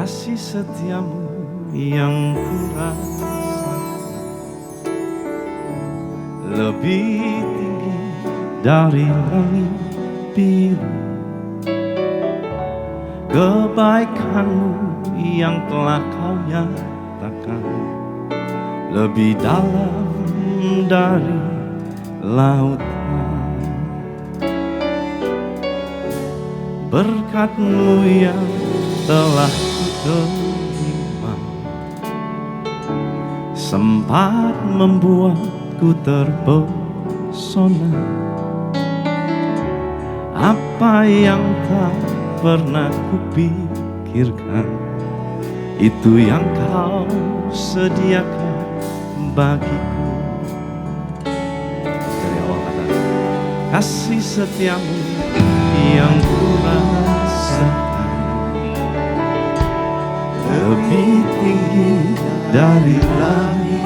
kasih setiamu yang kurasa lebih tinggi dari langit biru. Kebaikanmu yang telah kau nyatakan lebih dalam dari lautan. Berkat-Mu yang telah kuterima sempat membuatku terpesona. Apa yang tak pernah kupikirkan, itu yang Kau sediakan bagiku. Dari awal kata, kasih setiamu yang kurasakan lebih tinggi dari langit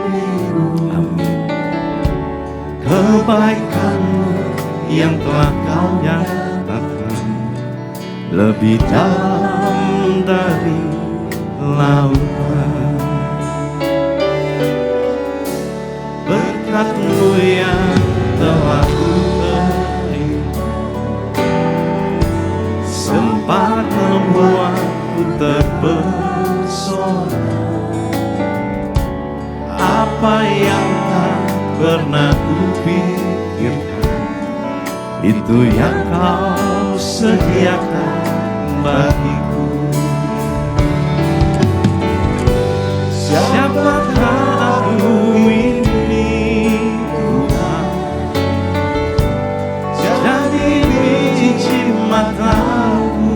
biru. Amin. Kebaikanmu yang telah Kau nyatakan lebih dalam dari lautan. Berkat-Mu yang telah kuterima sempat membuatku terpesona. Apa yang tak pernah kupikirkan, itu yang Kau sediakan bagiku. Siapakah aku ini Tuhan, jadi biji mata-Mu.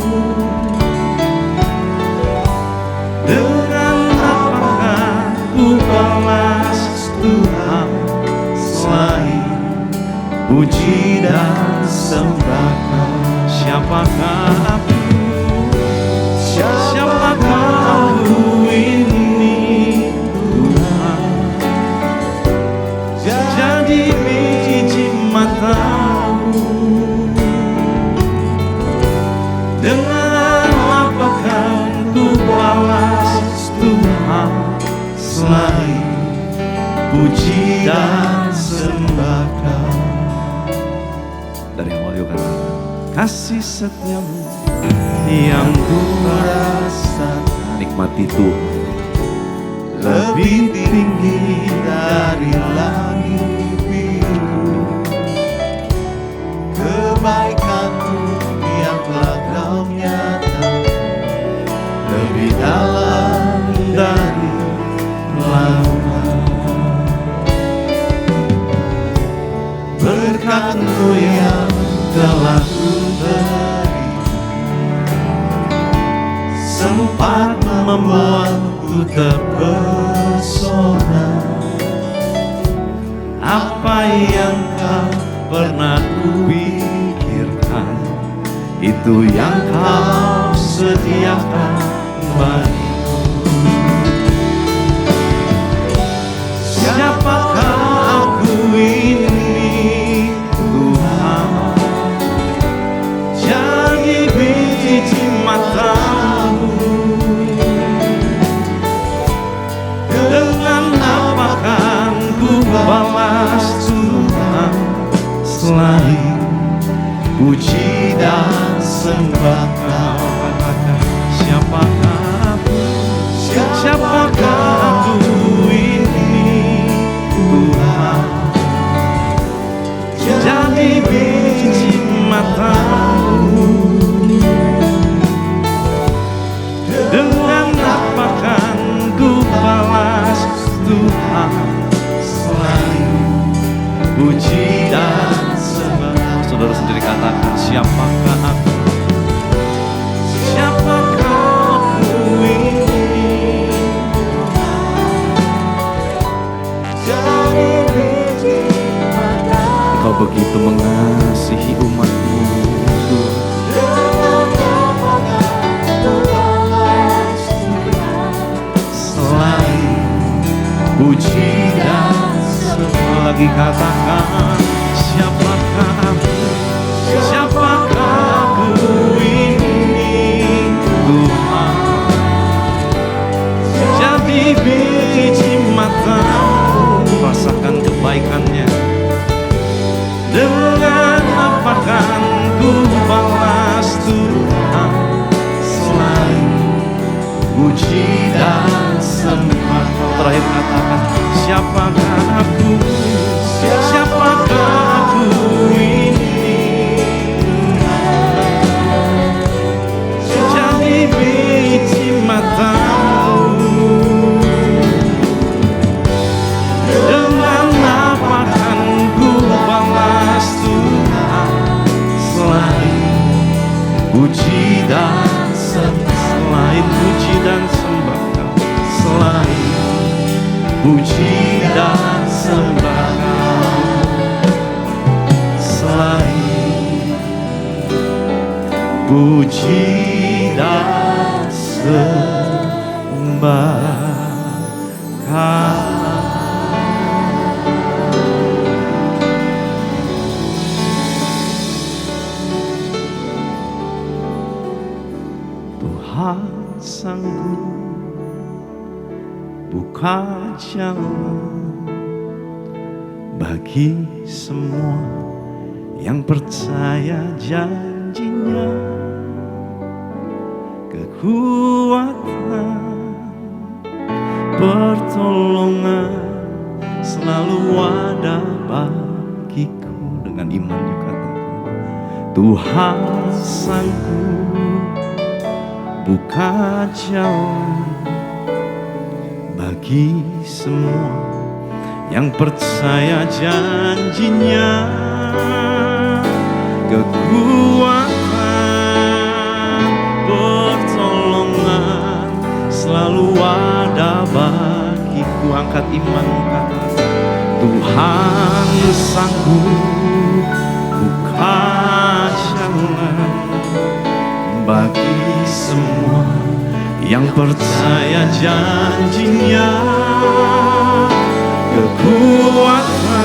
Dengan apakah ku balas Tuhan selain puji dan sembah Kau? Siapakah aku? Siapakah aku ini Tuhan, jadi biji mata-Mu. Dengan apakah ku balas Tuhan selain puji dan sembah Kau? Dari awal yuk kata, kasih setiamu yang kurasakan, nikmati Tuhan lebih tinggi dari langit biru. Kebaikan-Mu yang telah Kau nyatakan lebih dalam dari lautan. Berkat-Mu yang telah kuberi sempat membuatku terpesona. Apa yang tak pernah kupikirkan, itu yang Kau sediakan bagiku. Siapakah aku ini Tuhan, jadi biji mata-Mu. Dengan apakah ku balas Tuhan selain puji dan sembah Kau? Siapakah aku? Siapakah aku ini Tuhan, jadi biji mata-Mu. Dengan apakah ku balas Tuhan selain puji dan sembah? Saudara sendiri katakan, siapakah aku? Siapakah aku ini jadi biji mata-Mu. Kau begitu mengasihi umat-Mu Tuhan. Puji dan sembah. Lagi katakan, siapakah aku? Siapakah aku ini Tuhan, puji dan sembah. Terakhir katakan, siapakah aku? Siapakah aku ini? Jadi biji matamu. Dengan apa kan ku balas Tuhan selain puji dan sembah, selain puji dan sembah, selain puji dan sembah, selain puji dan sembah. Tuhan sanggup buka jalan bagi semua yang percaya janjinya. Kekuatan, pertolongan selalu ada bagiku. Dengan iman juga Tuhan sanggup buka jalan bagi semua yang percaya janjinya. Kekuatan, pertolongan selalu ada bagiku. Angkat iman, kata Tuhan sanggup buka jalan bagi semua yang percaya janjinya. Kekuatan,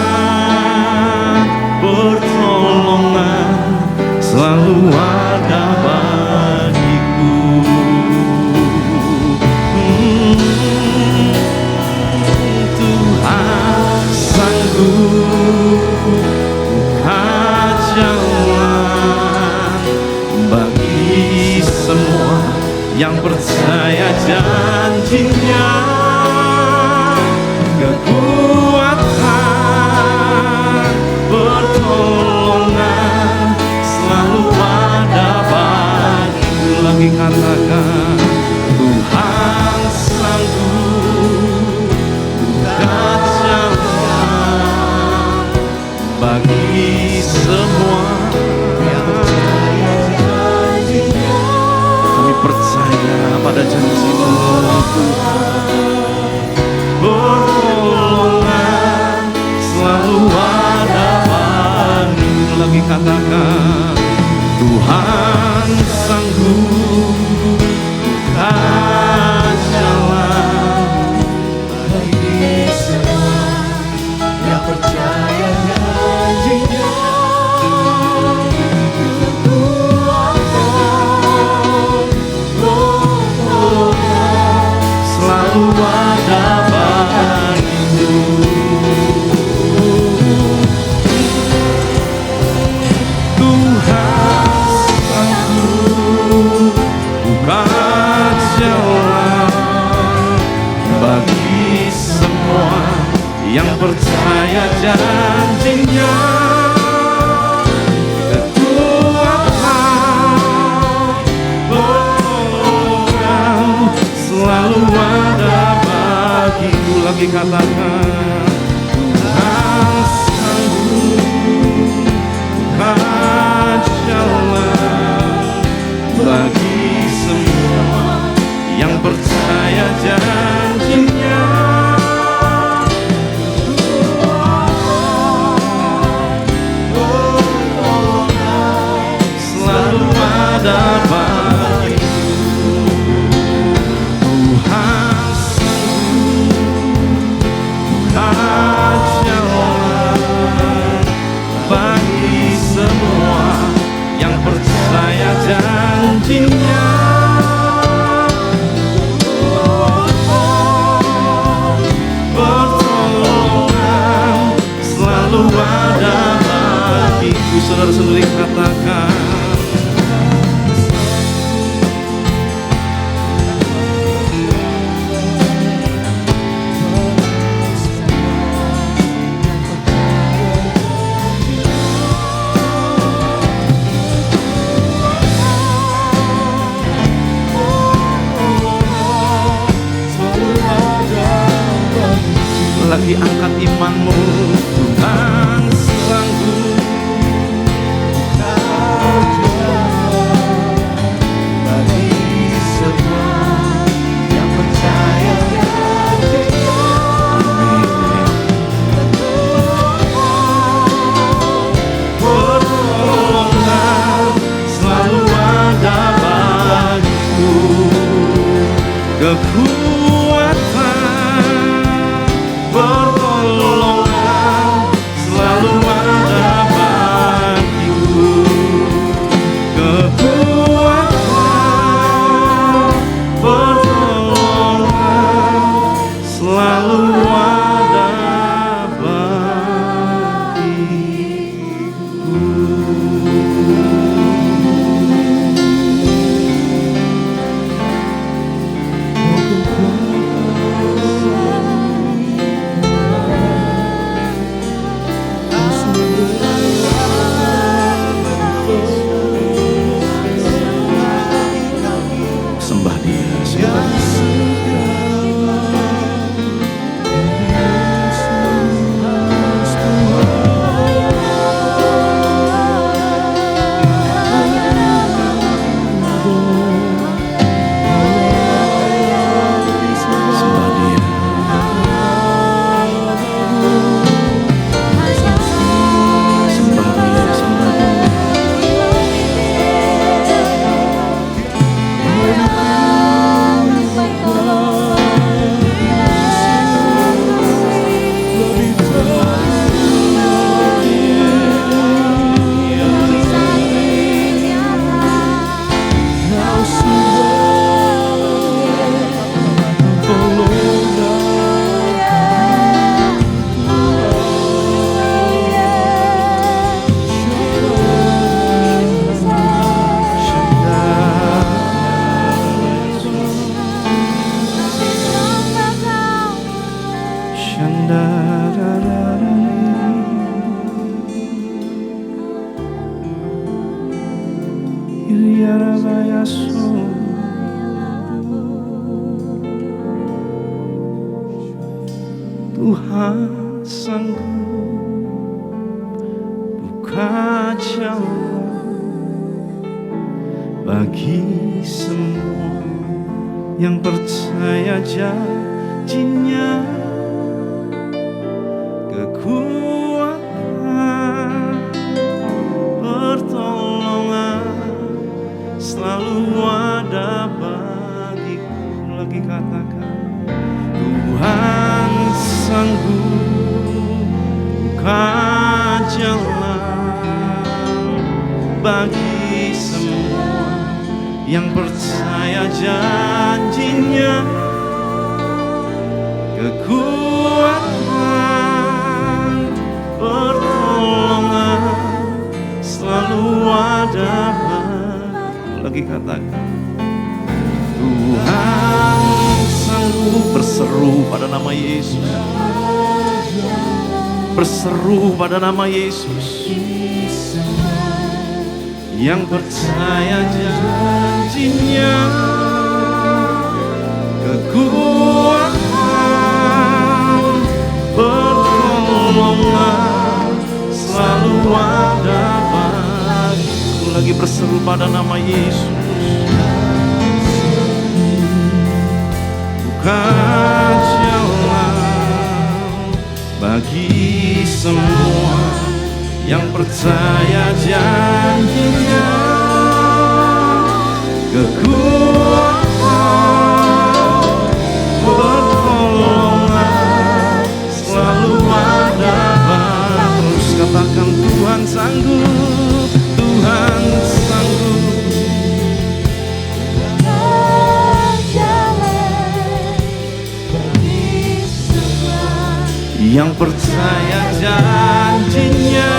pertolongan selalu ada bagiku. Tuhan sanggup buka jalan bagi semua yang percaya janjinya. Kekuatan, pertolongan selalu ada bagiku. Lagi katakan, Tuhan sanggup buka jalan bagi semua yang percaya janjinya. Kami percaya pada janji Tuhan. Pertolongan selalu ada bagiku. Lagi katakan, Tuhan sanggup buka jalan bagi semua yang percaya janjinya. Selalu ada bagiku. Tuhan sanggup buka jalan bagi semua yang percaya janjinya. Selalu ada bagiku. Lagi katakan, Tuhan sanggup buka jalan bagi semua yang percaya janjinya. Selalu ada bagiku. Bagi semua yang percaya janjinya. Pertolongan selalu ada bagiku. Saudara-saudari katakan, lagi angkat imanmu. Tuhan sanggup. Bagi semua yang percaya janji-Nya. Pertolongan selalu ada bagiku, kekuatan. Pertolongan selalu ada bagiku, kekuatan. Pertolongan selalu ada bagiku. Sembah Dia, sembah Dia. Sembah Dia. Sembah Dia, sembah Dia. Tuhan sanggup buka jalan bagi semua yang percaya janji-Nya. Kekuatan, pertolongan selalu ada bagiku. Lagi katakan, Tuhan sanggup buka jalan bagi semua yang percaya janji-Nya. Kekuatan, pertolongan selalu ada bagiku. Lagi katakan, Tuhan sanggup. Berseru pada nama Yesus, berseru pada nama Yesus. Yang percaya janji-Nya, kekuatan, pertolongan selalu ada bagiku. Lagi berseru pada nama Yesus. Buka jalan bagi semua yang percaya janji-Nya. Kekuatan, pertolongan selalu ada bagiku. Terus katakan, Tuhan sanggup, Tuhan sanggup. Yang percaya janji-Nya,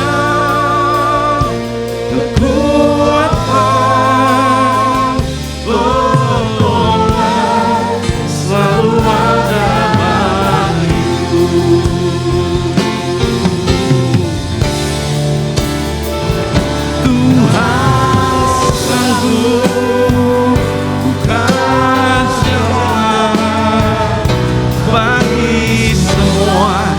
kekuatan, pertolongan selalu ada bagiku. Tuhan sanggup buka jalan bagi semua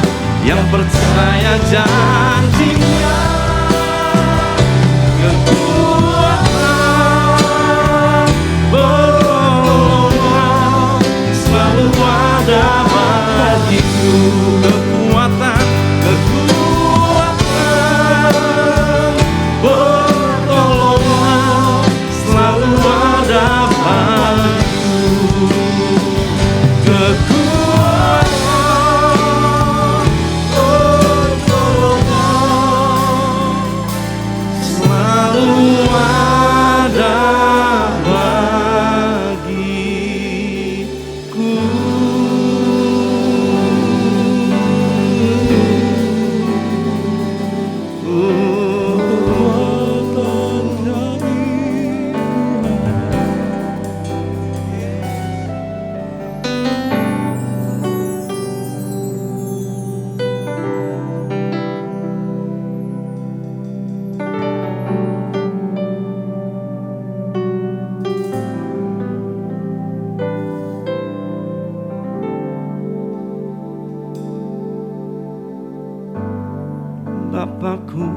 Bapakku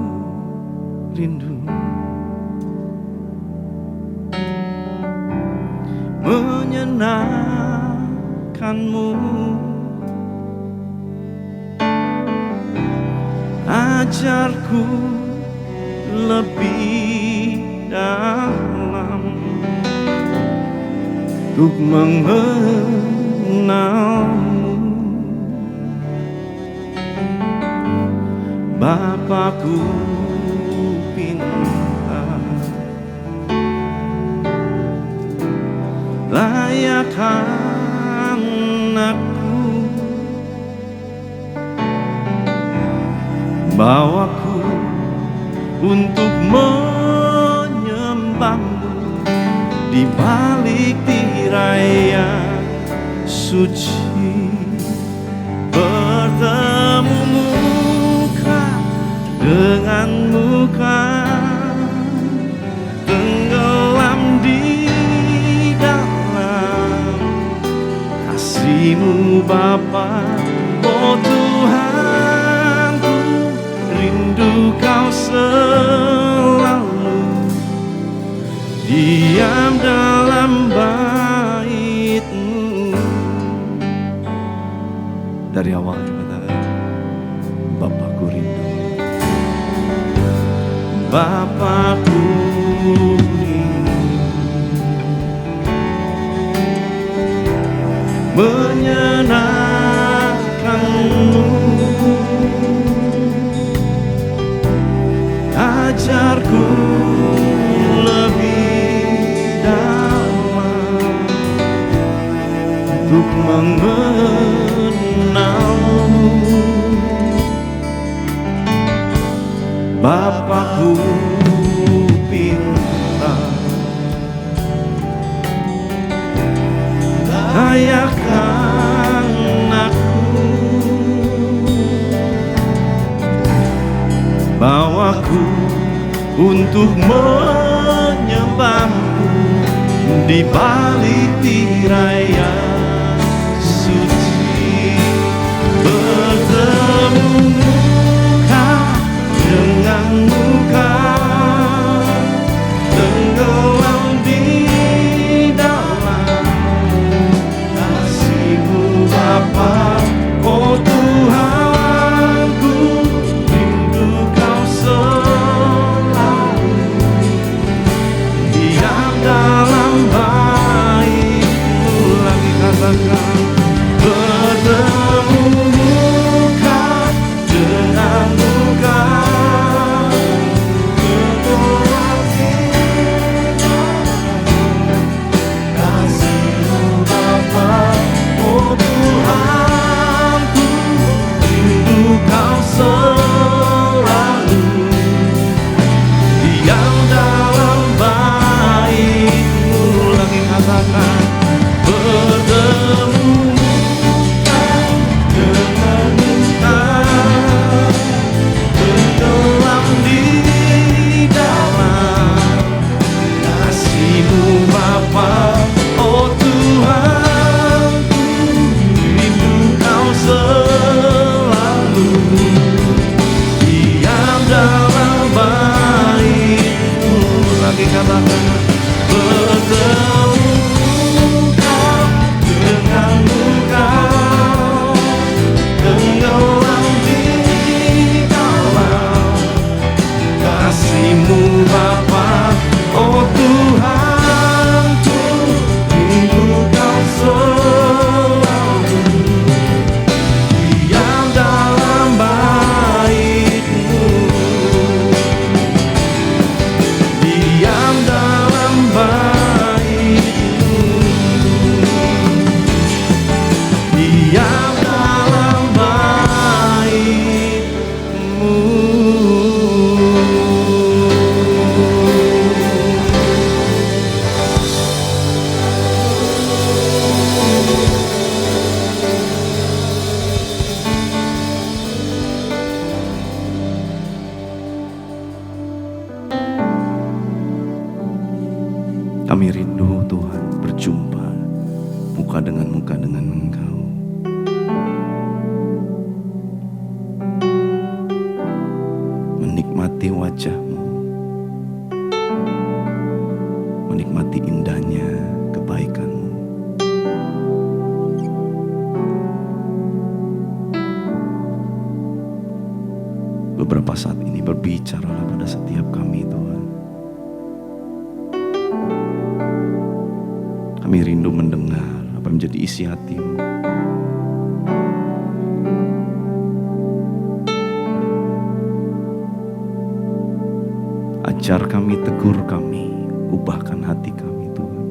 rindu menyenangkanmu, ajarku lebih dalam untuk mengenalmu. Bapakku pintar, layak anakku, bawaku untuk menyembahmu di balik tirai yang suci. Bertemu muka dengan muka, tenggelam di dalam kasih-Mu Bapa. Oh Tuhanku, rindu Kau selalu diam dalam bait-Mu. Dari awal kita, Bapakku rindu, Bapakku rindu menyenangkanmu, ajarku lebih dalam untuk mengenalmu. Bapakku pintar, layak anakku, bawaku untuk menyembahmu di balik tirai yang suci. Bertemu muka dengan muka, tenggelam di dalam kasih-Mu Bapa. Oh Tuhanku, rindu Kau selalu diam dalam bait-Mu. Lagi katakan, bertemu muka dengan muka, tenggelam di kasih-Mu Bapa. Oh Tuhanku, rindu Kau selalu diam dalam bait-Mu. Lagi katakan, bertemu muka dengan muka, tenggelam di dalam kasih-Mu Bapa. Oh Tuhanku, rindu Kau selalu diam dalam bait-Mu. Lagi katakan, bertemu muka dengan muka, tenggelam di dalam kasih-Mu Bapa. Oh Tuhanku, rindu Kau selalu diam dalam bait-Mu, diam dalam bait-Mu, diam dalam bait-Mu. Kami rindu Tuhan berjumpa muka dengan Engkau. menikmati wajah-Mu, menikmati indahnya kebaikan-Mu. Beberapa saat ini berbicaralah pada setiap kami, Tuhan. Kami rindu mendengar apa yang menjadi isi hati-Mu. Ajar kami, tegur kami, ubahkan hati kami, Tuhan.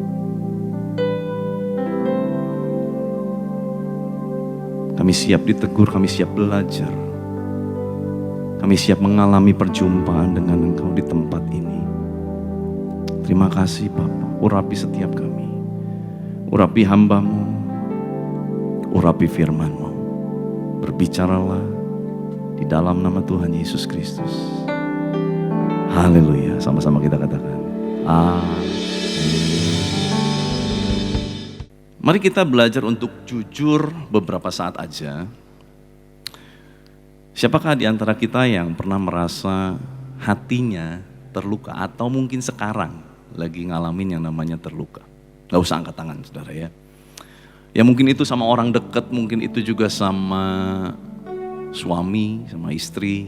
Kami siap ditegur, kami siap belajar. Kami siap mengalami perjumpaan dengan Engkau di tempat ini. Terima kasih Bapa, urapi setiap kami. Urapi hamba-Mu, urapi firman-Mu. Berbicaralah di dalam nama Tuhan Yesus Kristus. Haleluya, sama-sama kita katakan amin. Mari kita belajar untuk jujur beberapa saat aja. Siapakah di antara kita yang pernah merasa hatinya terluka atau mungkin sekarang lagi ngalamin yang namanya terluka? Gak usah angkat tangan saudara ya. Ya mungkin itu sama orang dekat, mungkin itu juga sama suami, sama istri,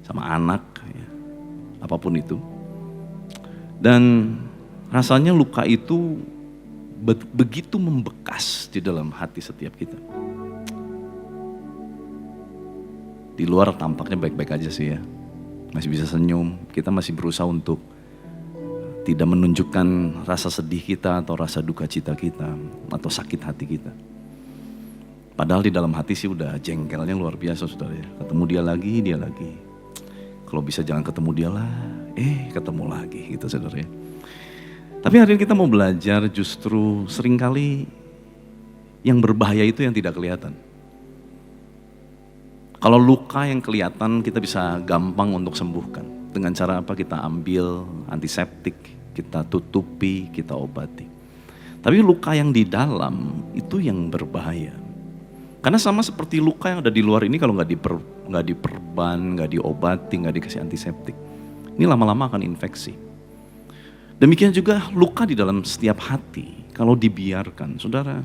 sama anak, ya. Apapun itu. Dan rasanya luka itu begitu membekas di dalam hati setiap kita. Di luar tampaknya baik-baik aja sih ya. Masih bisa senyum, kita masih berusaha untuk tidak menunjukkan rasa sedih kita atau rasa duka cita kita atau sakit hati kita. Padahal di dalam hati sih udah jengkelnya luar biasa saudara ya. Ketemu dia lagi. Kalau bisa jangan ketemu dia lah, ketemu lagi gitu saudara ya. Tapi hari ini kita mau belajar justru seringkali yang berbahaya itu yang tidak kelihatan. Kalau luka yang kelihatan kita bisa gampang untuk sembuhkan. Dengan cara apa? Kita ambil antiseptik, kita tutupi, kita obati. Tapi luka yang di dalam itu yang berbahaya. Karena sama seperti luka yang ada di luar ini kalau nggak diperban, nggak diobati, nggak dikasih antiseptik. Ini lama-lama akan infeksi. Demikian juga luka di dalam setiap hati. Kalau dibiarkan, saudara,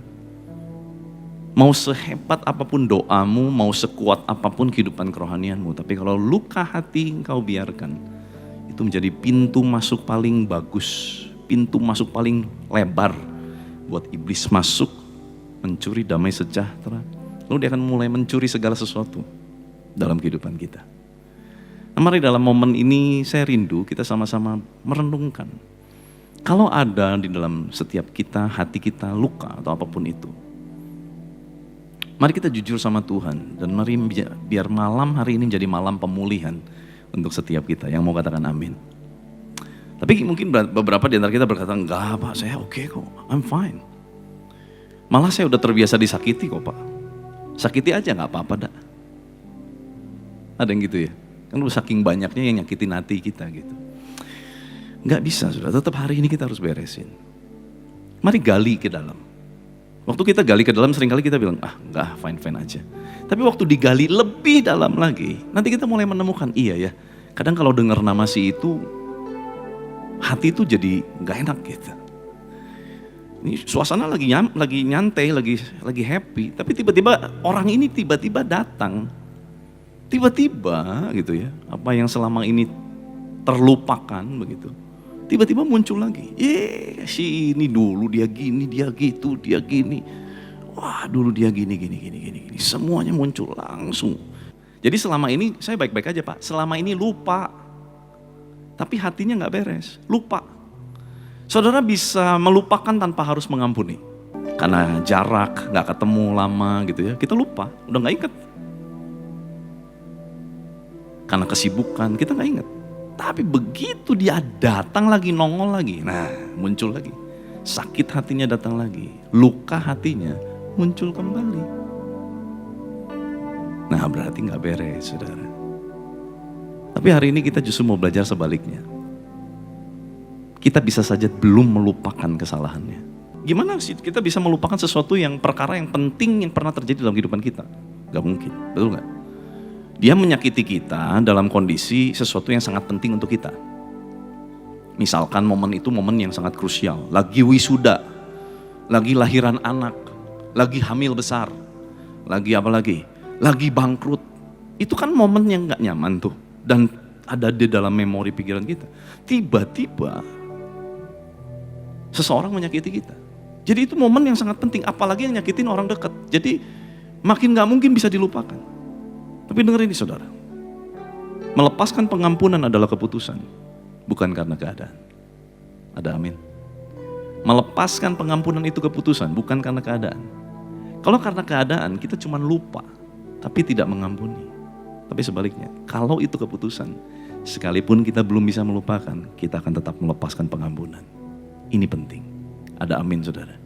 mau sehebat apapun doamu, mau sekuat apapun kehidupan kerohanianmu, tapi kalau luka hati engkau biarkan, itu menjadi pintu masuk paling bagus, pintu masuk paling lebar buat iblis masuk, mencuri damai sejahtera. Lalu dia akan mulai mencuri segala sesuatu dalam kehidupan kita. Nah, mari dalam momen ini saya rindu kita sama-sama merenungkan. Kalau ada di dalam setiap kita, hati kita luka atau apapun itu, mari kita jujur sama Tuhan dan mari biar malam hari ini menjadi malam pemulihan untuk setiap kita yang mau katakan amin. Tapi mungkin beberapa di antara kita berkata, enggak Pak, saya oke kok, I'm fine. Malah saya udah terbiasa disakiti kok Pak. Sakiti aja gak apa-apa dah. Ada yang gitu ya, kan udah saking banyaknya yang nyakitin hati kita gitu. Gak bisa sudah, tetap hari ini kita harus beresin. Mari gali ke dalam. Waktu kita gali ke dalam seringkali kita bilang, enggak, fine-fine aja. Tapi waktu digali lebih dalam lagi, nanti kita mulai menemukan, iya ya, kadang kalau dengar nama si itu, hati itu jadi gak enak gitu. Ini suasana lagi nyantai, lagi happy, tapi tiba-tiba orang ini tiba-tiba datang. Tiba-tiba gitu ya, apa yang selama ini terlupakan begitu. Tiba-tiba muncul lagi. Si ini dulu dia gini, dia gitu, dia gini. Wah, dulu dia gini. Semuanya muncul langsung. Jadi selama ini saya baik-baik aja Pak. Selama ini lupa. Tapi hatinya gak beres, lupa. Saudara bisa melupakan tanpa harus mengampuni. Karena jarak, gak ketemu lama gitu ya. Kita lupa, udah gak ingat. Karena kesibukan, kita gak ingat. Tapi begitu dia datang lagi, nongol lagi, nah muncul lagi. Sakit hatinya datang lagi, luka hatinya muncul kembali. Nah berarti gak beres saudara. Tapi hari ini kita justru mau belajar sebaliknya. Kita bisa saja belum melupakan kesalahannya. Gimana sih kita bisa melupakan sesuatu yang perkara yang penting yang pernah terjadi dalam kehidupan kita? Gak mungkin, betul gak? Dia menyakiti kita dalam kondisi sesuatu yang sangat penting untuk kita. Misalkan momen itu momen yang sangat krusial, lagi wisuda, lagi lahiran anak, lagi hamil besar, lagi apa lagi? Lagi bangkrut. Itu kan momen yang gak nyaman tuh, dan ada di dalam memori pikiran kita. Tiba-tiba seseorang menyakiti kita. Jadi itu momen yang sangat penting, apalagi yang nyakitin orang dekat. Jadi makin gak mungkin bisa dilupakan. Tapi dengar ini saudara, melepaskan pengampunan adalah keputusan, bukan karena keadaan. Ada amin. Melepaskan pengampunan itu keputusan, bukan karena keadaan. Kalau karena keadaan, kita cuma lupa, tapi tidak mengampuni. Tapi sebaliknya, kalau itu keputusan, sekalipun kita belum bisa melupakan, kita akan tetap melepaskan pengampunan. Ini penting. Ada amin saudara.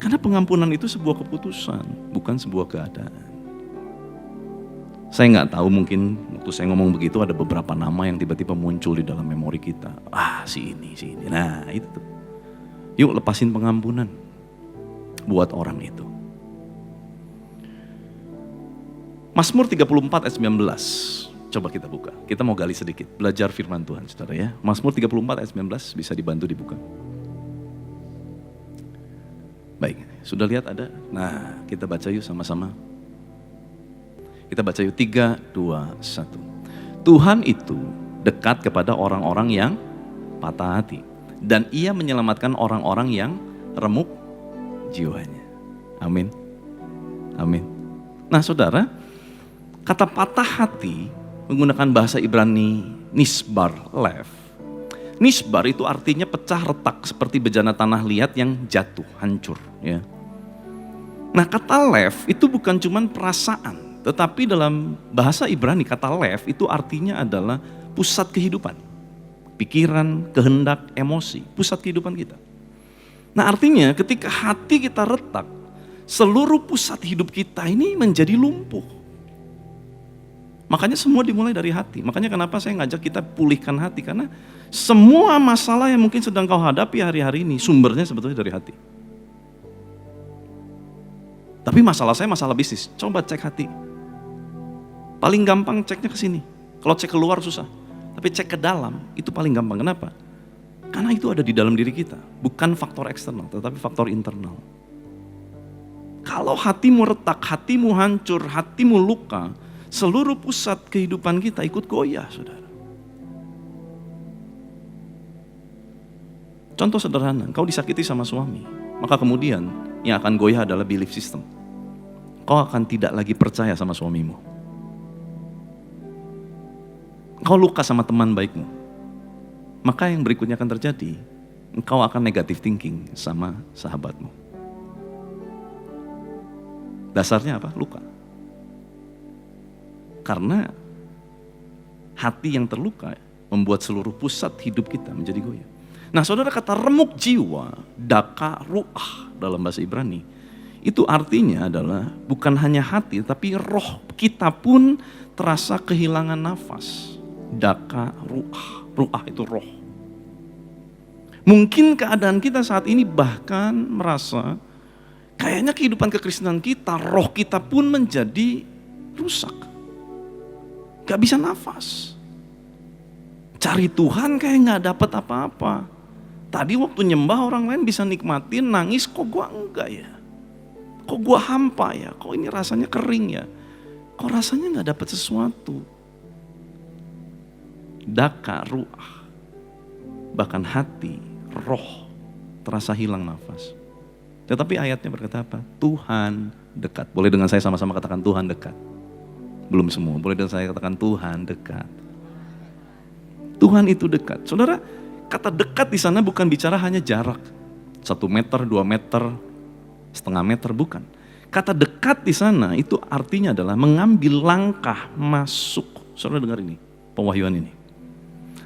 Karena pengampunan itu sebuah keputusan, bukan sebuah keadaan. Saya nggak tahu, mungkin waktu saya ngomong begitu ada beberapa nama yang tiba-tiba muncul di dalam memori kita. Si ini. Nah itu tuh. Yuk lepasin pengampunan buat orang itu. Mazmur 34 ayat 19. Coba kita buka. Kita mau gali sedikit, belajar firman Tuhan saudara ya. Mazmur 34 ayat 19 bisa dibantu dibuka. Baik, sudah lihat ada? Nah, kita baca yuk sama-sama. Kita baca yuk 3, 2, 1. Tuhan itu dekat kepada orang-orang yang patah hati. Dan ia menyelamatkan orang-orang yang remuk jiwanya. Amin. Amin. Nah saudara, kata patah hati menggunakan bahasa Ibrani nisbar lev. Nisbar itu artinya pecah retak seperti bejana tanah liat yang jatuh, hancur. Ya. Nah kata lev itu bukan cuma perasaan. Tetapi dalam bahasa Ibrani kata lev itu artinya adalah pusat kehidupan. Pikiran, kehendak, emosi, pusat kehidupan kita. Nah artinya ketika hati kita retak, seluruh pusat hidup kita ini menjadi lumpuh. Makanya semua dimulai dari hati. Makanya kenapa saya ngajak kita pulihkan hati. Karena semua masalah yang mungkin sedang kau hadapi hari-hari ini sumbernya sebetulnya dari hati. Tapi masalah saya masalah bisnis. Coba cek hati. Paling gampang ceknya ke sini. Kalau cek keluar susah. Tapi cek ke dalam itu paling gampang. Kenapa? Karena itu ada di dalam diri kita. Bukan faktor eksternal, tetapi faktor internal. Kalau hatimu retak, hatimu hancur, hatimu luka, seluruh pusat kehidupan kita ikut goyah, saudara. Contoh sederhana, kau disakiti sama suami, maka kemudian yang akan goyah adalah belief system. Kau akan tidak lagi percaya sama suamimu. Kau luka sama teman baikmu, maka yang berikutnya akan terjadi, engkau akan negative thinking sama sahabatmu. Dasarnya apa? Luka. Karena hati yang terluka membuat seluruh pusat hidup kita menjadi goyah. Nah saudara, kata remuk jiwa, daka ruah dalam bahasa Ibrani, itu artinya adalah bukan hanya hati, tapi roh kita pun terasa kehilangan nafas. Daka ruah, ruah itu roh. Mungkin keadaan kita saat ini bahkan merasa kayaknya kehidupan kekristenan kita, roh kita pun menjadi rusak. Gak bisa nafas. Cari Tuhan kayak gak dapat apa-apa. Tadi waktu nyembah orang lain bisa nikmatin, nangis, kok gua enggak ya? Kok gua hampa ya? Kok ini rasanya kering ya? Kok rasanya gak dapat sesuatu? Daka ruah, bahkan hati, roh terasa hilang nafas. Tetapi ayatnya berkata apa? Tuhan dekat. Boleh dengan saya sama-sama katakan Tuhan dekat? Belum semua, boleh dengan saya katakan Tuhan dekat. Tuhan itu dekat. Saudara, kata dekat di sana bukan bicara hanya jarak 1 meter, 2 meter, setengah meter, bukan. Kata dekat di sana itu artinya adalah mengambil langkah masuk. Saudara dengar ini, pewahyuan ini.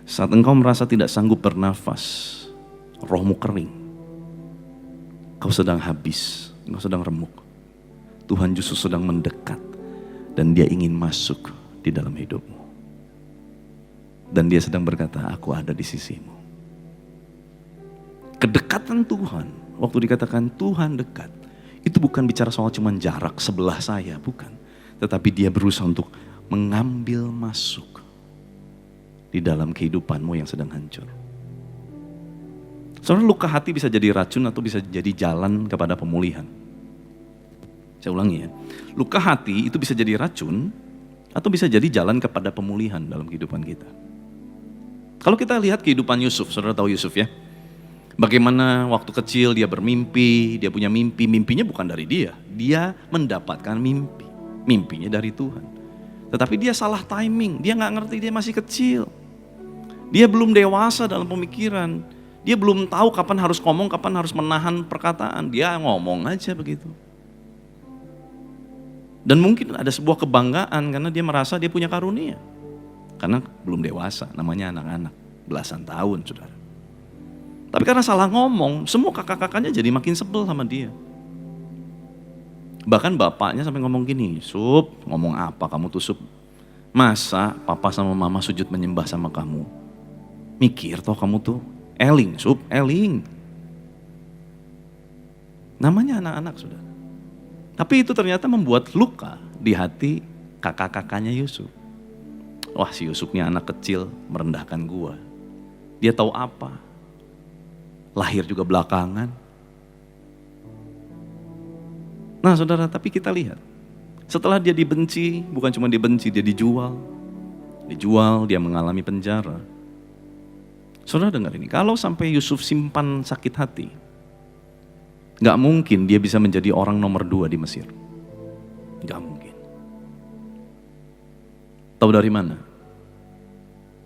Saat engkau merasa tidak sanggup bernafas, rohmu kering, kau sedang habis, kau sedang remuk. Tuhan justru sedang mendekat dan dia ingin masuk di dalam hidupmu. Dan dia sedang berkata, aku ada di sisimu. Kedekatan Tuhan, waktu dikatakan Tuhan dekat, itu bukan bicara soal cuman jarak sebelah saya, bukan. tetapi dia berusaha untuk mengambil masuk di dalam kehidupanmu yang sedang hancur. Soalnya luka hati bisa jadi racun atau bisa jadi jalan kepada pemulihan. Saya ulangi ya, luka hati itu bisa jadi racun atau bisa jadi jalan kepada pemulihan dalam kehidupan kita. Kalau kita lihat kehidupan Yusuf, saudara tahu Yusuf ya, bagaimana waktu kecil dia bermimpi, dia punya mimpi, mimpinya bukan dari dia mendapatkan mimpi, mimpinya dari Tuhan. Tetapi dia salah timing, dia gak ngerti, dia masih kecil. Dia belum dewasa dalam pemikiran, dia belum tahu kapan harus ngomong, kapan harus menahan perkataan, dia ngomong aja begitu. Dan mungkin ada sebuah kebanggaan karena dia merasa dia punya karunia. Karena belum dewasa, namanya anak-anak, belasan tahun saudara. Tapi karena salah ngomong, semua kakak-kakaknya jadi makin sebel sama dia. Bahkan bapaknya sampai ngomong gini, Sup, ngomong apa kamu tuh Sup? Masa papa sama mama sujud menyembah sama kamu? Mikir toh kamu tuh, eling Sup, eling. Namanya anak-anak saudara. Tapi itu ternyata membuat luka di hati kakak-kakaknya Yusuf. Wah, si Yusuf ini anak kecil merendahkan gua. Dia tahu apa? Lahir juga belakangan. Nah saudara, tapi kita lihat. Setelah dia dibenci, bukan cuma dibenci, dia dijual. Dijual, dia mengalami penjara. Saudara dengar ini, kalau sampai Yusuf simpan sakit hati, gak mungkin dia bisa menjadi orang nomor 2 di Mesir. Gak mungkin. Tahu dari mana?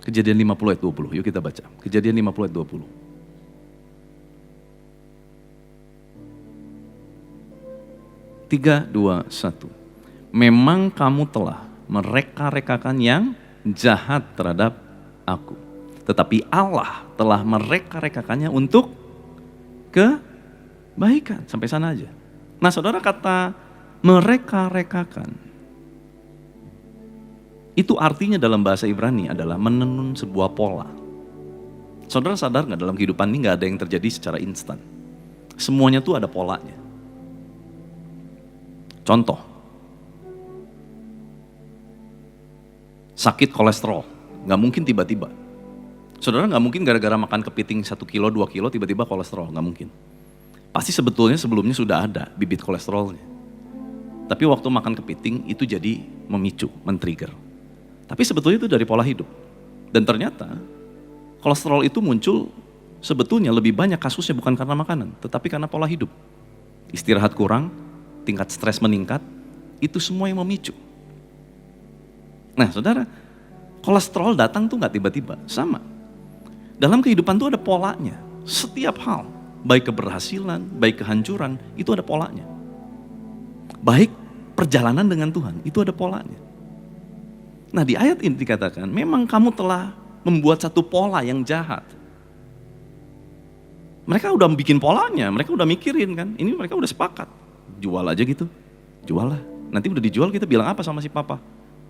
Kejadian 50 ayat 20. Yuk kita baca. Kejadian 50 ayat 20. Tiga, dua, satu. Memang kamu telah mereka-rekakan yang jahat terhadap aku. Tetapi Allah telah mereka-rekakannya untuk kebaikan. Sampai sana aja. Nah saudara, kata mereka-rekakan, itu artinya dalam bahasa Ibrani adalah menenun sebuah pola. Saudara sadar gak dalam kehidupan ini gak ada yang terjadi secara instan. Semuanya tuh ada polanya. Contoh, sakit kolesterol, gak mungkin tiba-tiba. Saudara gak mungkin gara-gara makan kepiting 1 kilo, 2 kilo tiba-tiba kolesterol, gak mungkin. Pasti sebetulnya sebelumnya sudah ada bibit kolesterolnya. Tapi waktu makan kepiting itu jadi memicu, men-trigger. Tapi sebetulnya itu dari pola hidup. Dan ternyata kolesterol itu muncul sebetulnya lebih banyak kasusnya bukan karena makanan, tetapi karena pola hidup. Istirahat kurang, tingkat stres meningkat, itu semua yang memicu. Nah saudara, kolesterol datang tuh gak tiba-tiba, sama. Dalam kehidupan tuh ada polanya, setiap hal, baik keberhasilan, baik kehancuran, itu ada polanya. Baik perjalanan dengan Tuhan, itu ada polanya. Nah di ayat ini dikatakan, memang kamu telah membuat satu pola yang jahat. Mereka udah bikin polanya, mereka udah mikirin kan, ini mereka udah sepakat. Jual aja gitu, jual lah. Nanti udah dijual kita bilang apa sama si papa?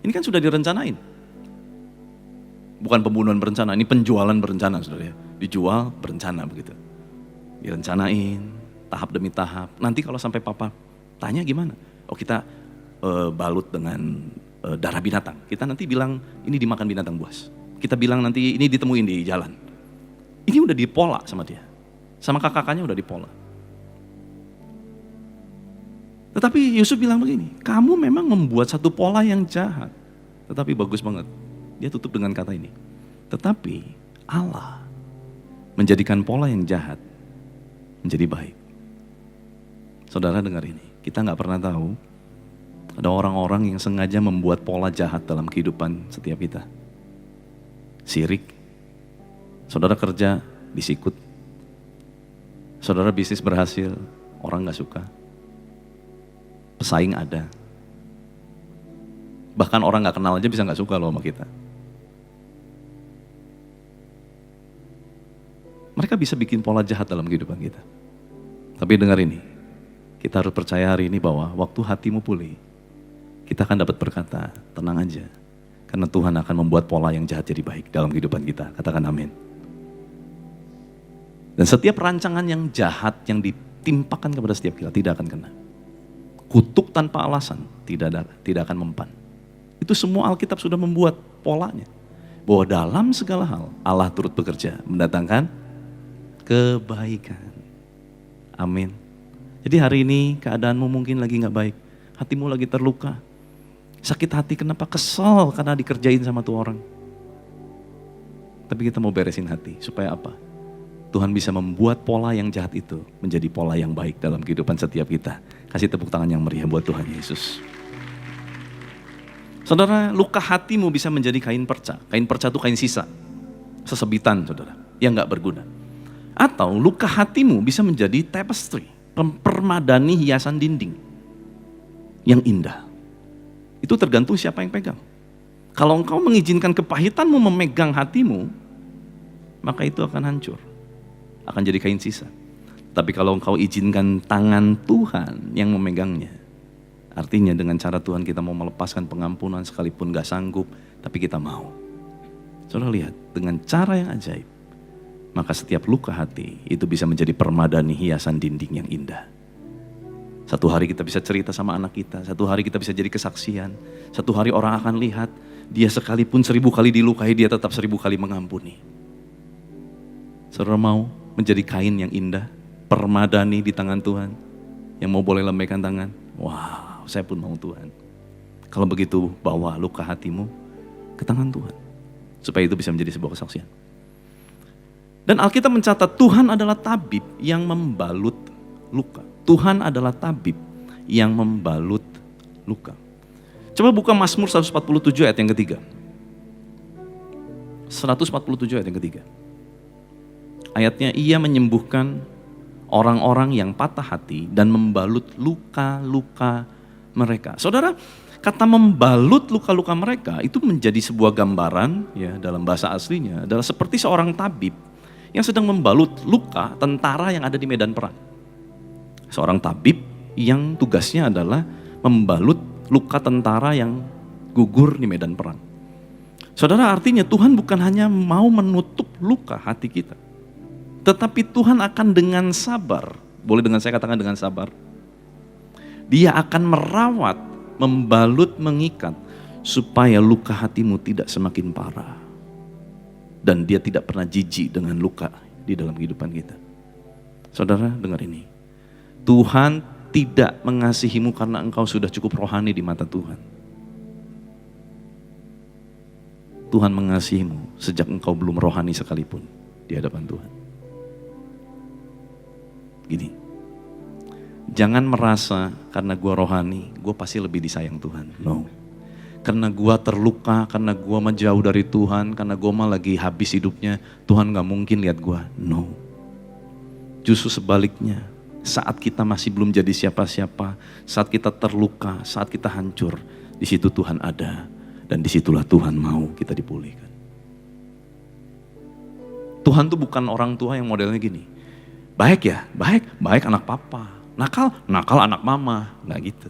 Ini kan sudah direncanain. Bukan pembunuhan berencana, ini penjualan berencana saudara ya. Dijual berencana begitu. Direncanain, tahap demi tahap. Nanti kalau sampai papa tanya gimana? Oh kita balut dengan darah binatang. Kita nanti bilang ini dimakan binatang buas. Kita bilang nanti ini ditemuin di jalan. Ini udah dipola sama dia. Sama kakak-kakaknya udah dipola. Tetapi Yusuf bilang begini, kamu memang membuat satu pola yang jahat. Tetapi bagus banget, dia tutup dengan kata ini. Tetapi Allah menjadikan pola yang jahat menjadi baik. Saudara dengar ini, kita gak pernah tahu ada orang-orang yang sengaja membuat pola jahat dalam kehidupan setiap kita. Sirik, saudara kerja disikut, saudara bisnis berhasil, orang gak suka. Pesaing ada. Bahkan orang gak kenal aja bisa gak suka loh sama kita. Mereka bisa bikin pola jahat dalam kehidupan kita. Tapi dengar ini, kita harus percaya hari ini bahwa waktu hatimu pulih, kita akan dapat berkata, tenang aja. Karena Tuhan akan membuat pola yang jahat jadi baik dalam kehidupan kita. Katakan amin. Dan setiap rancangan yang jahat yang ditimpakan kepada setiap kita tidak akan kena. kutuk tanpa alasan, tidak akan mempan. Itu semua Alkitab sudah membuat polanya. Bahwa dalam segala hal Allah turut bekerja mendatangkan kebaikan. Amin. Jadi hari ini keadaanmu mungkin lagi gak baik. Hatimu lagi terluka. Sakit hati kenapa? Kesel karena dikerjain sama tuh orang. Tapi kita mau beresin hati. Supaya apa? Tuhan bisa membuat pola yang jahat itu menjadi pola yang baik dalam kehidupan setiap kita. Kasih tepuk tangan yang meriah buat Tuhan Yesus. Saudara, luka hatimu bisa menjadi kain perca. Kain perca itu kain sisa. Sesebitan, saudara. Yang gak berguna. Atau luka hatimu bisa menjadi tapestry. Permadani hiasan dinding. Yang indah. Itu tergantung siapa yang pegang. Kalau engkau mengizinkan kepahitanmu memegang hatimu, maka itu akan hancur. Akan jadi kain sisa. Tapi kalau engkau izinkan tangan Tuhan yang memegangnya, artinya dengan cara Tuhan kita mau melepaskan pengampunan sekalipun gak sanggup, tapi kita mau. Saudara lihat, dengan cara yang ajaib, maka setiap luka hati itu bisa menjadi permadani hiasan dinding yang indah. Satu hari kita bisa cerita sama anak kita, satu hari kita bisa jadi kesaksian, satu hari orang akan lihat, dia sekalipun 1000 kali dilukai, dia tetap 1000 kali mengampuni. Saudara mau menjadi kain yang indah, permadani di tangan Tuhan, yang mau boleh lembaikan tangan? Wow, saya pun mau Tuhan. Kalau begitu, bawa luka hatimu ke tangan Tuhan. Supaya itu bisa menjadi sebuah kesaksian. Dan Alkitab mencatat Tuhan adalah tabib yang membalut luka. Tuhan adalah tabib yang membalut luka. Coba buka Mazmur 147 ayat yang ketiga. 147 ayat yang ketiga. Ayatnya, ia menyembuhkan orang-orang yang patah hati dan membalut luka-luka mereka. Saudara, kata membalut luka-luka mereka itu menjadi sebuah gambaran ya dalam bahasa aslinya adalah seperti seorang tabib yang sedang membalut luka tentara yang ada di medan perang. Seorang tabib yang tugasnya adalah membalut luka tentara yang gugur di medan perang. Saudara, artinya Tuhan bukan hanya mau menutup luka hati kita, tetapi Tuhan akan dengan sabar, boleh dengan saya katakan dengan sabar, Dia akan merawat, membalut, mengikat, supaya luka hatimu tidak semakin parah. Dan Dia tidak pernah jijik dengan luka di dalam kehidupan kita. Saudara, dengar ini. Tuhan tidak mengasihimu karena engkau sudah cukup rohani di mata Tuhan. Tuhan mengasihimu sejak engkau belum rohani sekalipun di hadapan Tuhan. Gini, jangan merasa karena gua rohani, gua pasti lebih disayang Tuhan. No. Karena gua terluka, karena gua menjauh dari Tuhan, karena gua mah lagi habis hidupnya, Tuhan gak mungkin lihat gua. No. Justru sebaliknya, saat kita masih belum jadi siapa-siapa, saat kita terluka, saat kita hancur, di situ Tuhan ada, dan disitulah Tuhan mau kita dipulihkan. Tuhan tuh bukan orang tua yang modelnya gini, baik ya, baik anak papa, nakal anak mama, nggak gitu.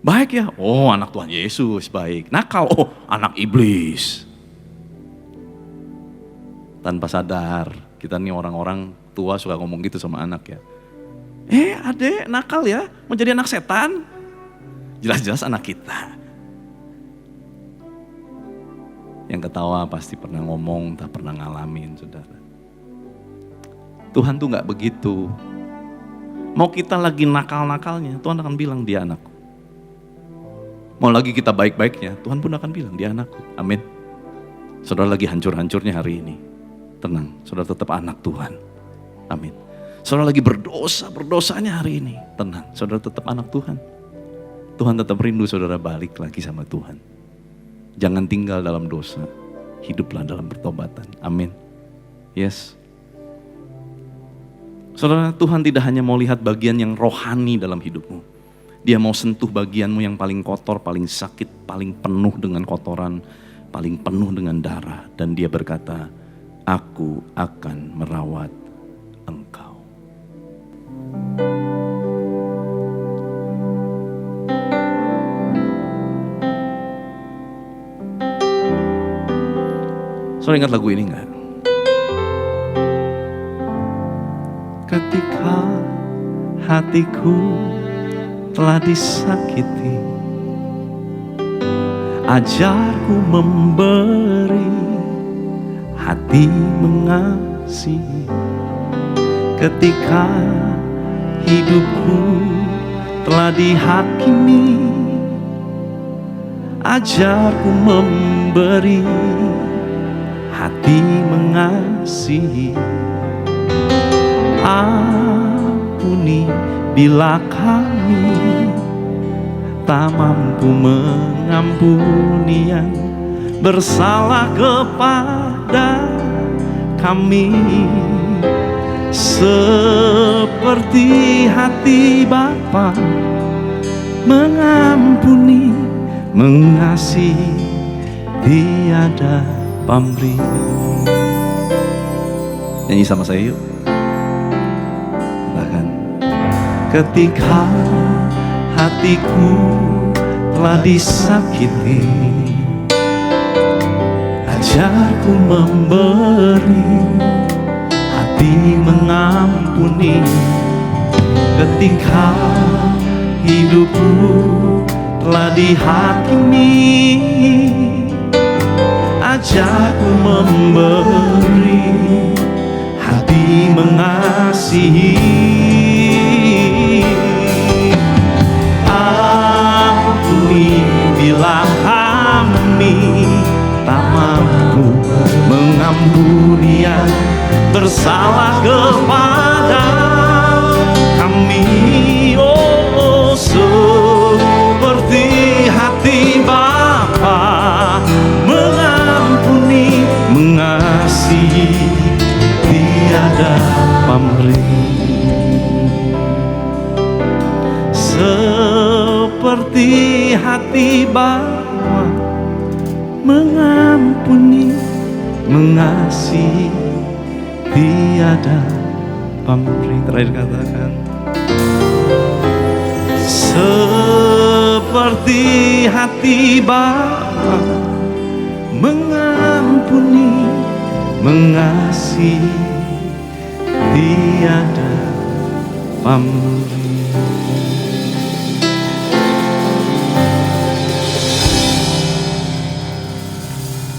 Baik ya, oh anak Tuhan Yesus baik, nakal, oh anak iblis. Tanpa sadar, kita nih orang-orang tua suka ngomong gitu sama anak ya. Adek nakal ya, mau jadi anak setan. Jelas-jelas anak kita. Yang ketawa pasti pernah ngomong, tak pernah ngalamin, saudara. Tuhan tuh gak begitu. Mau kita lagi nakal-nakalnya, Tuhan akan bilang dia anakku. Mau lagi kita baik-baiknya, Tuhan pun akan bilang dia anakku. Amin. Saudara lagi hancur-hancurnya hari ini, tenang, saudara tetap anak Tuhan. Amin. Saudara lagi berdosanya hari ini, tenang, saudara tetap anak Tuhan. Tuhan tetap rindu saudara balik lagi sama Tuhan. Jangan tinggal dalam dosa, hiduplah dalam pertobatan. Amin. Yes. Saudara, Tuhan tidak hanya mau lihat bagian yang rohani dalam hidupmu. Dia mau sentuh bagianmu yang paling kotor, paling sakit, paling penuh dengan kotoran, paling penuh dengan darah. Dan dia berkata, aku akan merawat engkau. Saudara ingat lagu ini enggak? Ketika hatiku telah disakiti. Ajarku memberi, hati mengasihi. Ketika hidupku telah dihakimi, ajarku memberi, hati mengasihi. Ampuni bila kami tak mampu mengampuni yang bersalah kepada kami, seperti hati Bapa mengampuni, mengasihi, tiada pamrih. Nyanyi sama saya yuk. Bahkan ketika hatiku telah disakiti, ajarku memberi, hati mengampuni. Ketika hidupku telah dihakimi, ajarku memberi, hati mengasihi. Ampuni bila kami tak mampu mengampuni yang bersalah kepada kami. Oh, seperti hati Bapa mengampuni, mengasihi, tiada pamrih. Seperti hati Bapa mengampuni, mengasihi, tiada pamrih. Terakhir katakan, seperti hati Bapa mengampuni, mengasihi, tiada pamrih.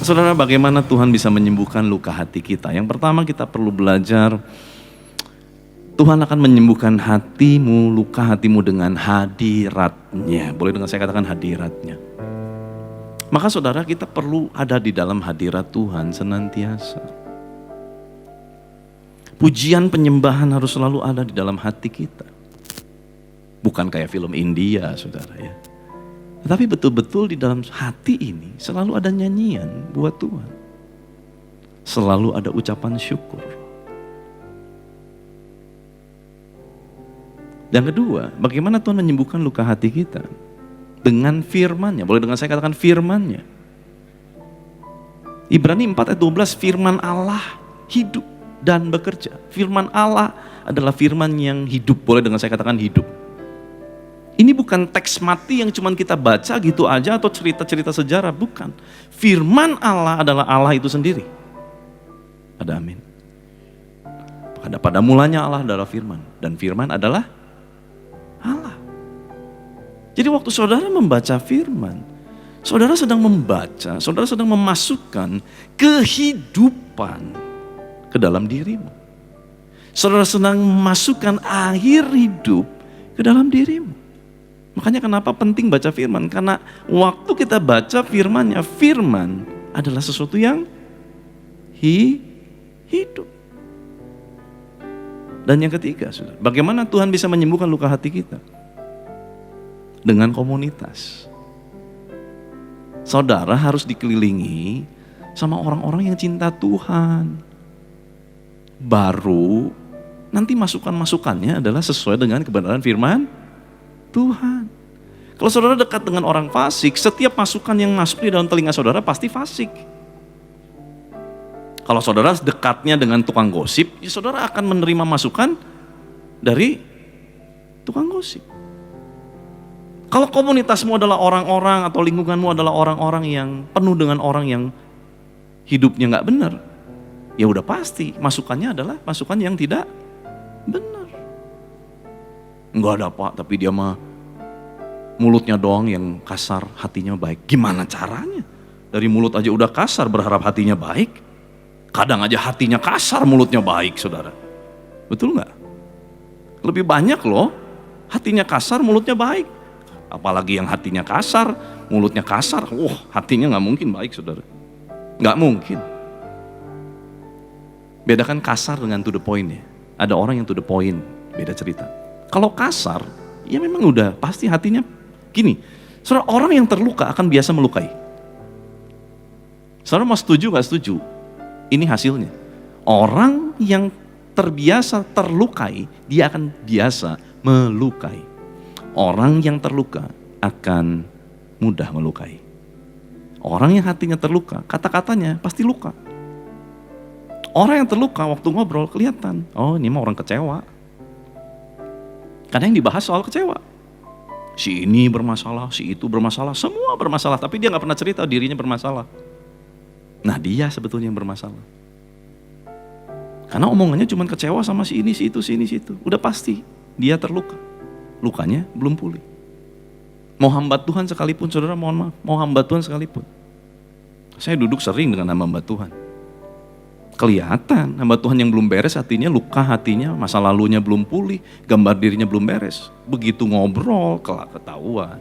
Saudara, bagaimana Tuhan bisa menyembuhkan luka hati kita? Yang pertama, kita perlu belajar Tuhan akan menyembuhkan hatimu, luka hatimu dengan hadirat-Nya. Boleh dengan saya katakan hadirat-Nya. Maka saudara, kita perlu ada di dalam hadirat Tuhan senantiasa. Pujian penyembahan harus selalu ada di dalam hati kita. Bukan kayak film India, saudara ya. Tetapi betul-betul di dalam hati ini selalu ada nyanyian buat Tuhan. Selalu ada ucapan syukur. Yang kedua, bagaimana Tuhan menyembuhkan luka hati kita? Dengan firman-Nya. Boleh dengan saya katakan firman-Nya. Ibrani 4 ayat 12, firman Allah hidup dan bekerja. Firman Allah adalah firman yang hidup. Boleh dengan saya katakan hidup. Ini bukan teks mati yang cuma kita baca gitu aja atau cerita-cerita sejarah, bukan. Firman Allah adalah Allah itu sendiri. Ada amin. Pada mulanya Allah adalah firman, dan firman adalah Allah. Jadi waktu saudara membaca firman, saudara sedang membaca, saudara sedang memasukkan kehidupan ke dalam dirimu. Saudara sedang memasukkan air hidup ke dalam dirimu. Makanya kenapa penting baca firman? Karena waktu kita baca firman-Nya, firman adalah sesuatu yang hidup. Dan yang ketiga, saudara, bagaimana Tuhan bisa menyembuhkan luka hati kita? Dengan komunitas. Saudara harus dikelilingi sama orang-orang yang cinta Tuhan. Baru nanti masukan-masukannya adalah sesuai dengan kebenaran firman Tuhan. Kalau saudara dekat dengan orang fasik, setiap masukan yang masuk di dalam telinga saudara pasti fasik. Kalau saudara dekatnya dengan tukang gosip, ya saudara akan menerima masukan dari tukang gosip. Kalau komunitasmu adalah orang-orang atau lingkunganmu adalah orang-orang yang penuh dengan orang yang hidupnya nggak benar, ya udah pasti masukannya adalah masukan yang tidak benar. Enggak ada Pak, tapi dia mah mulutnya doang yang kasar, hatinya baik. Gimana caranya? Dari mulut aja udah kasar berharap hatinya baik. Kadang aja hatinya kasar, mulutnya baik, saudara. Betul nggak? Lebih banyak loh, hatinya kasar, mulutnya baik. Apalagi yang hatinya kasar, mulutnya kasar, hatinya nggak mungkin baik, saudara. Nggak mungkin. Bedakan kasar dengan to the point ya. Ada orang yang to the point, beda cerita. Kalau kasar, ya memang udah pasti hatinya gini. Saudara, orang yang terluka akan biasa melukai. Saudara mau setuju nggak setuju? Ini hasilnya. Orang yang terbiasa terlukai, dia akan biasa melukai. Orang yang terluka akan mudah melukai. Orang yang hatinya terluka, kata-katanya pasti luka. Orang yang terluka waktu ngobrol kelihatan, oh ini mah orang kecewa. Karena yang dibahas soal kecewa. Si ini bermasalah, si itu bermasalah, semua bermasalah. Tapi dia gak pernah cerita dirinya bermasalah. Nah dia sebetulnya yang bermasalah. Karena omongannya cuma kecewa sama si ini, si itu, si ini, si itu. Udah pasti dia terluka. Lukanya belum pulih. Mau hamba Tuhan sekalipun, saudara mohon maaf. Mau hamba Tuhan sekalipun. Saya duduk sering dengan hamba Tuhan. Kelihatan hamba Tuhan yang belum beres hatinya, luka hatinya, masa lalunya belum pulih, gambar dirinya belum beres. Begitu ngobrol, ketahuan.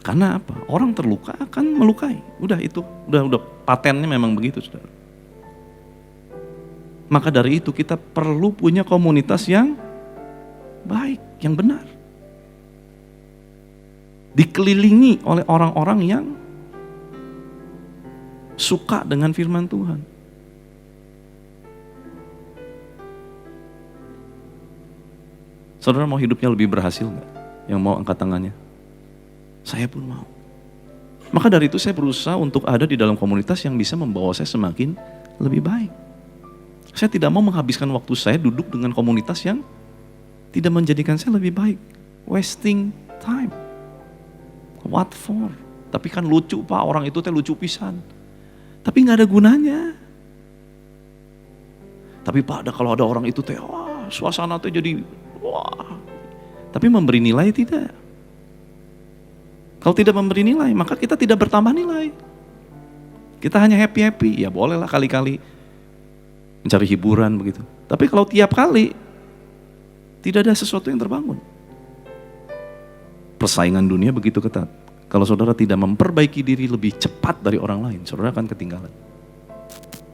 Karena apa? Orang terluka akan melukai. Udah itu, udah patennya memang begitu, saudara. Maka dari itu kita perlu punya komunitas yang baik, yang benar. Dikelilingi oleh orang-orang yang suka dengan firman Tuhan. Saudara mau hidupnya lebih berhasil gak? Yang mau angkat tangannya? Saya pun mau. Maka dari itu saya berusaha untuk ada di dalam komunitas yang bisa membawa saya semakin lebih baik. Saya tidak mau menghabiskan waktu saya duduk dengan komunitas yang tidak menjadikan saya lebih baik. Wasting time. What for? Tapi kan lucu Pak, orang itu lucu pisan. Tapi gak ada gunanya. Tapi Pak, kalau ada orang itu wah, suasana jadi wah. Tapi memberi nilai tidak. Kalau tidak memberi nilai, maka kita tidak bertambah nilai. Kita hanya happy-happy, ya bolehlah kali-kali mencari hiburan begitu. Tapi kalau tiap kali tidak ada sesuatu yang terbangun. Persaingan dunia begitu ketat. Kalau saudara tidak memperbaiki diri lebih cepat dari orang lain, saudara akan ketinggalan.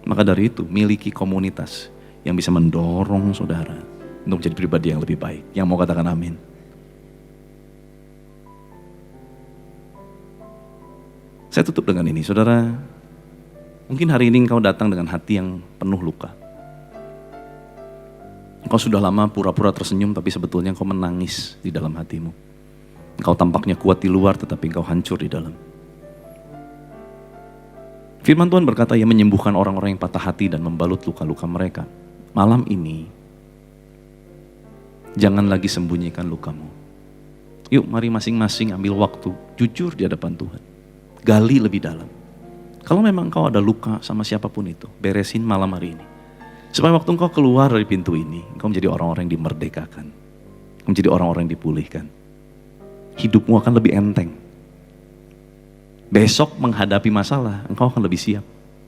Maka dari itu, miliki komunitas yang bisa mendorong saudara untuk menjadi pribadi yang lebih baik. Yang mau katakan amin. Saya tutup dengan ini, saudara. Mungkin hari ini engkau datang dengan hati yang penuh luka. Engkau sudah lama pura-pura tersenyum, tapi sebetulnya engkau menangis di dalam hatimu. Engkau tampaknya kuat di luar, tetapi engkau hancur di dalam. Firman Tuhan berkata, Ia menyembuhkan orang-orang yang patah hati dan membalut luka-luka mereka. Malam ini, jangan lagi sembunyikan lukamu. Yuk mari masing-masing ambil waktu, jujur di hadapan Tuhan. Gali lebih dalam. Kalau memang engkau ada luka sama siapapun itu, beresin malam hari ini. Supaya waktu engkau keluar dari pintu ini, engkau menjadi orang-orang yang dimerdekakan. Menjadi orang-orang yang dipulihkan. Hidupmu akan lebih enteng. Besok menghadapi masalah, engkau akan lebih siap.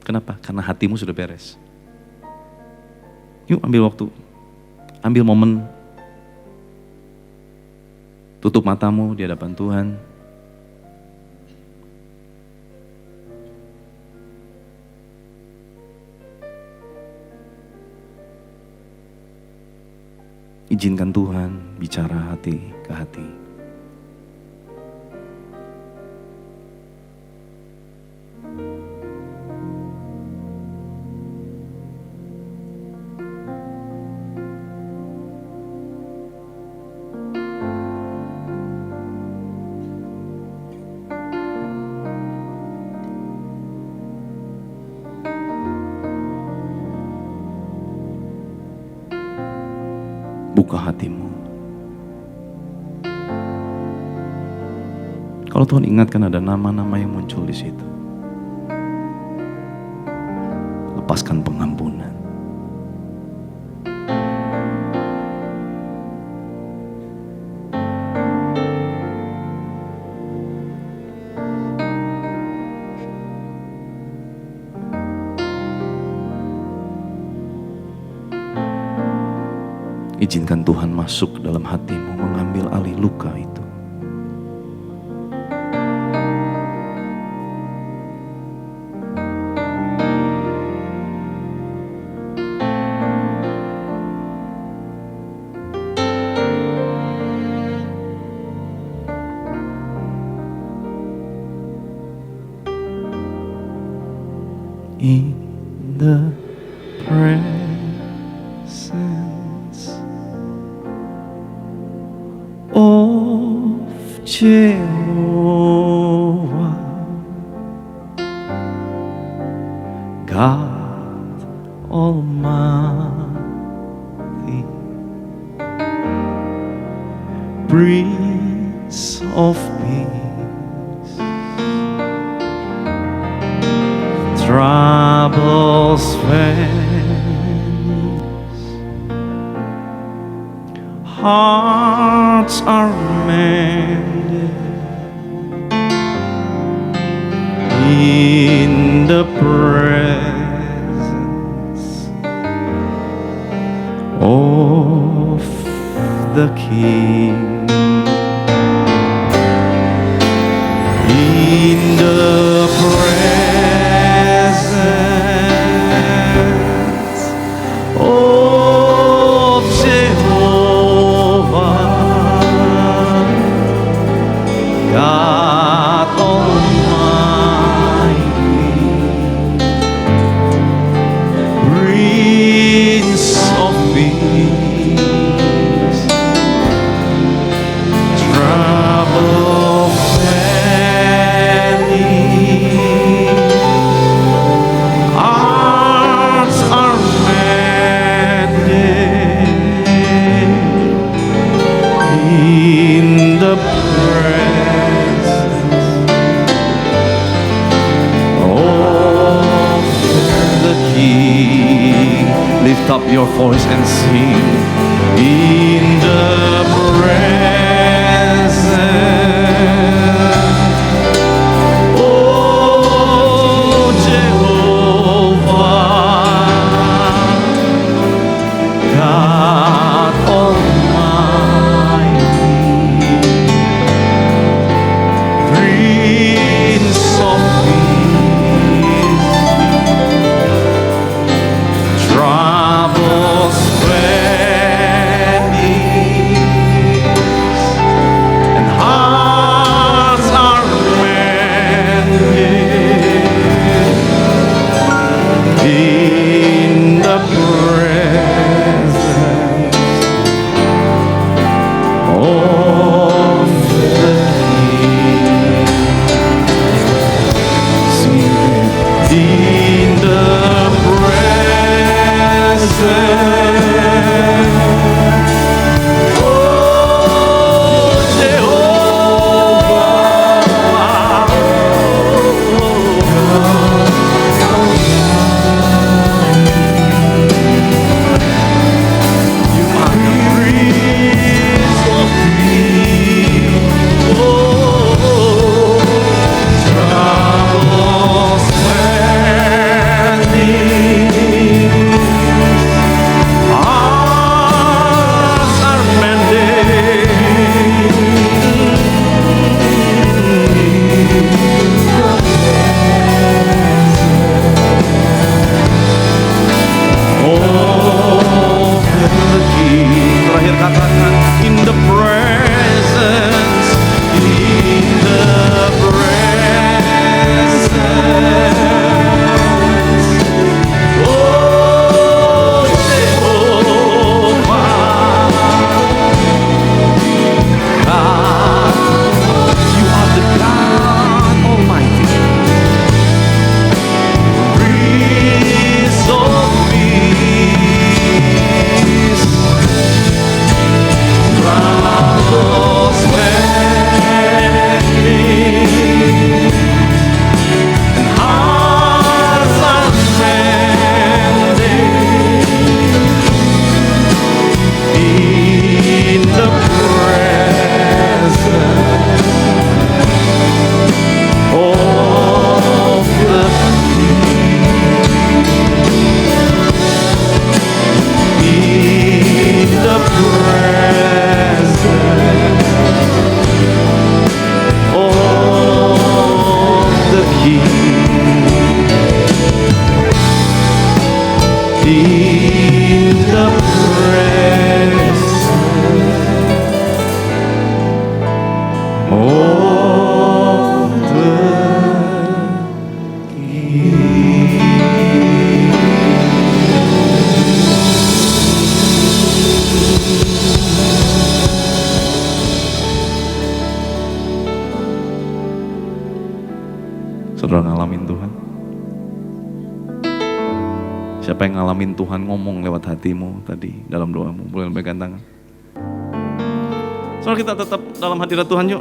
Kenapa? Karena hatimu sudah beres. Yuk ambil waktu. Ambil momen. Tutup matamu di hadapan Tuhan. Izinkan Tuhan bicara hati ke hati. Buka hatimu. Kalau Tuhan ingatkan ada nama-nama yang muncul di situ, lepaskan pengampunan. izinkan Tuhan masuk dalam hatimu, mengambil alih luka itu. In the presence of Jehovah, God Almighty, Prince of Peace, troubles vanish, hearts are mended in the presence of the King. In the presence of Jehovah, God Almighty, Prince of Peace, trouble vanish, hearts are mended in the presence of the King. Lift up your voice and sing. In the presence of Jehovah, God Almighty, Prince of Peace, troubles vanish, Saudara ngalamin Tuhan? Siapa yang ngalamin Tuhan ngomong lewat hatimu tadi dalam doamu? Boleh lambaikan tangan. Saudara, kita tetap dalam hadirat Tuhan yuk.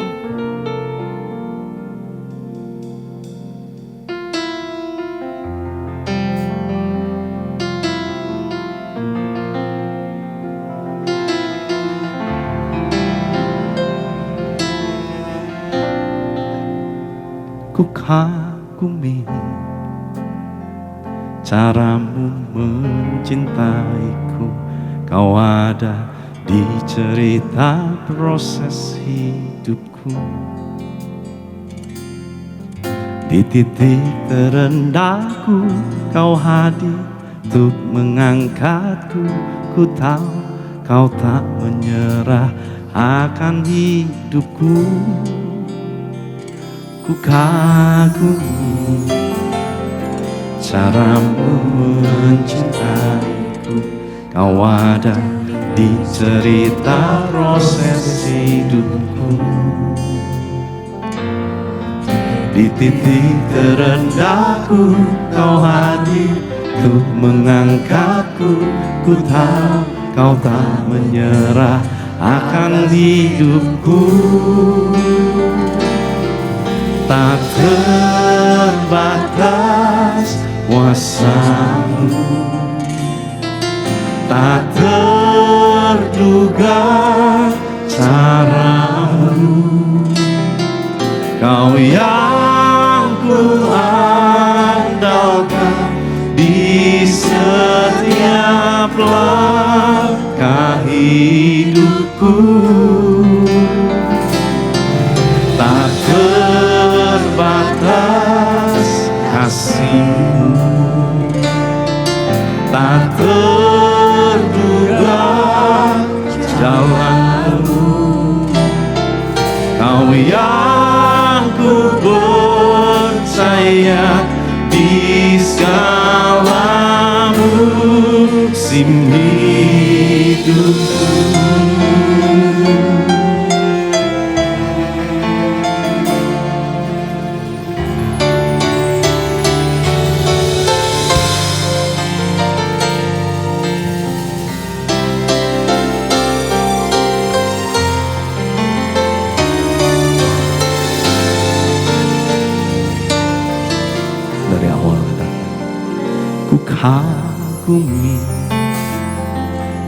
Ku kagumi caramu mencintaiku, kau ada di cerita proses hidupku. Di titik terendahku kau hadir untuk mengangkatku. Ku tahu kau tak menyerah akan hidupku. Ku kagumi caramu mencintaiku, kau ada di cerita proses hidupku. Di titik terendahku kau hadir untuk mengangkatku. Ku tahu kau tak menyerah akan hidupku. Tak terbatas kuasamu, tak terduga caramu. Kau yang ku andalkan di setiap langkah hidupku. Tak terbatas kasih-Mu, tak terduga jalan-Mu. Kau yang ku percaya di segala musim hidupku. Kagumi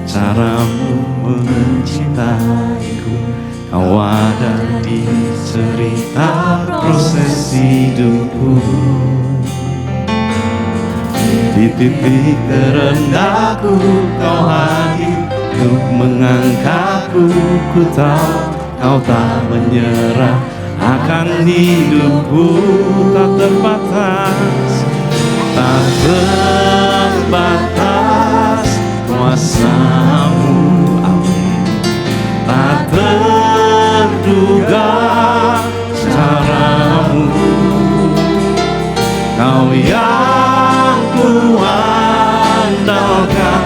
caramu mencintaiku, kau ada di cerita proses hidupku. Di titik terendahku kau hadir untuk mengangkatku. Ku tahu kau tak menyerah akan hidupku. Tak terbatas, tak terbatas kuasa-Mu, amin. Tak terduga cara-Mu, kau yang ku andalkan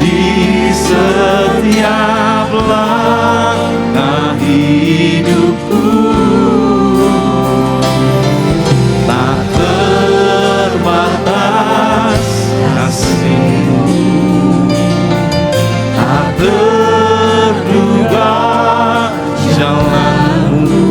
di setiap langkah hidupku. Tak terbatas kasih-Mu, tak terduga jalan-Mu.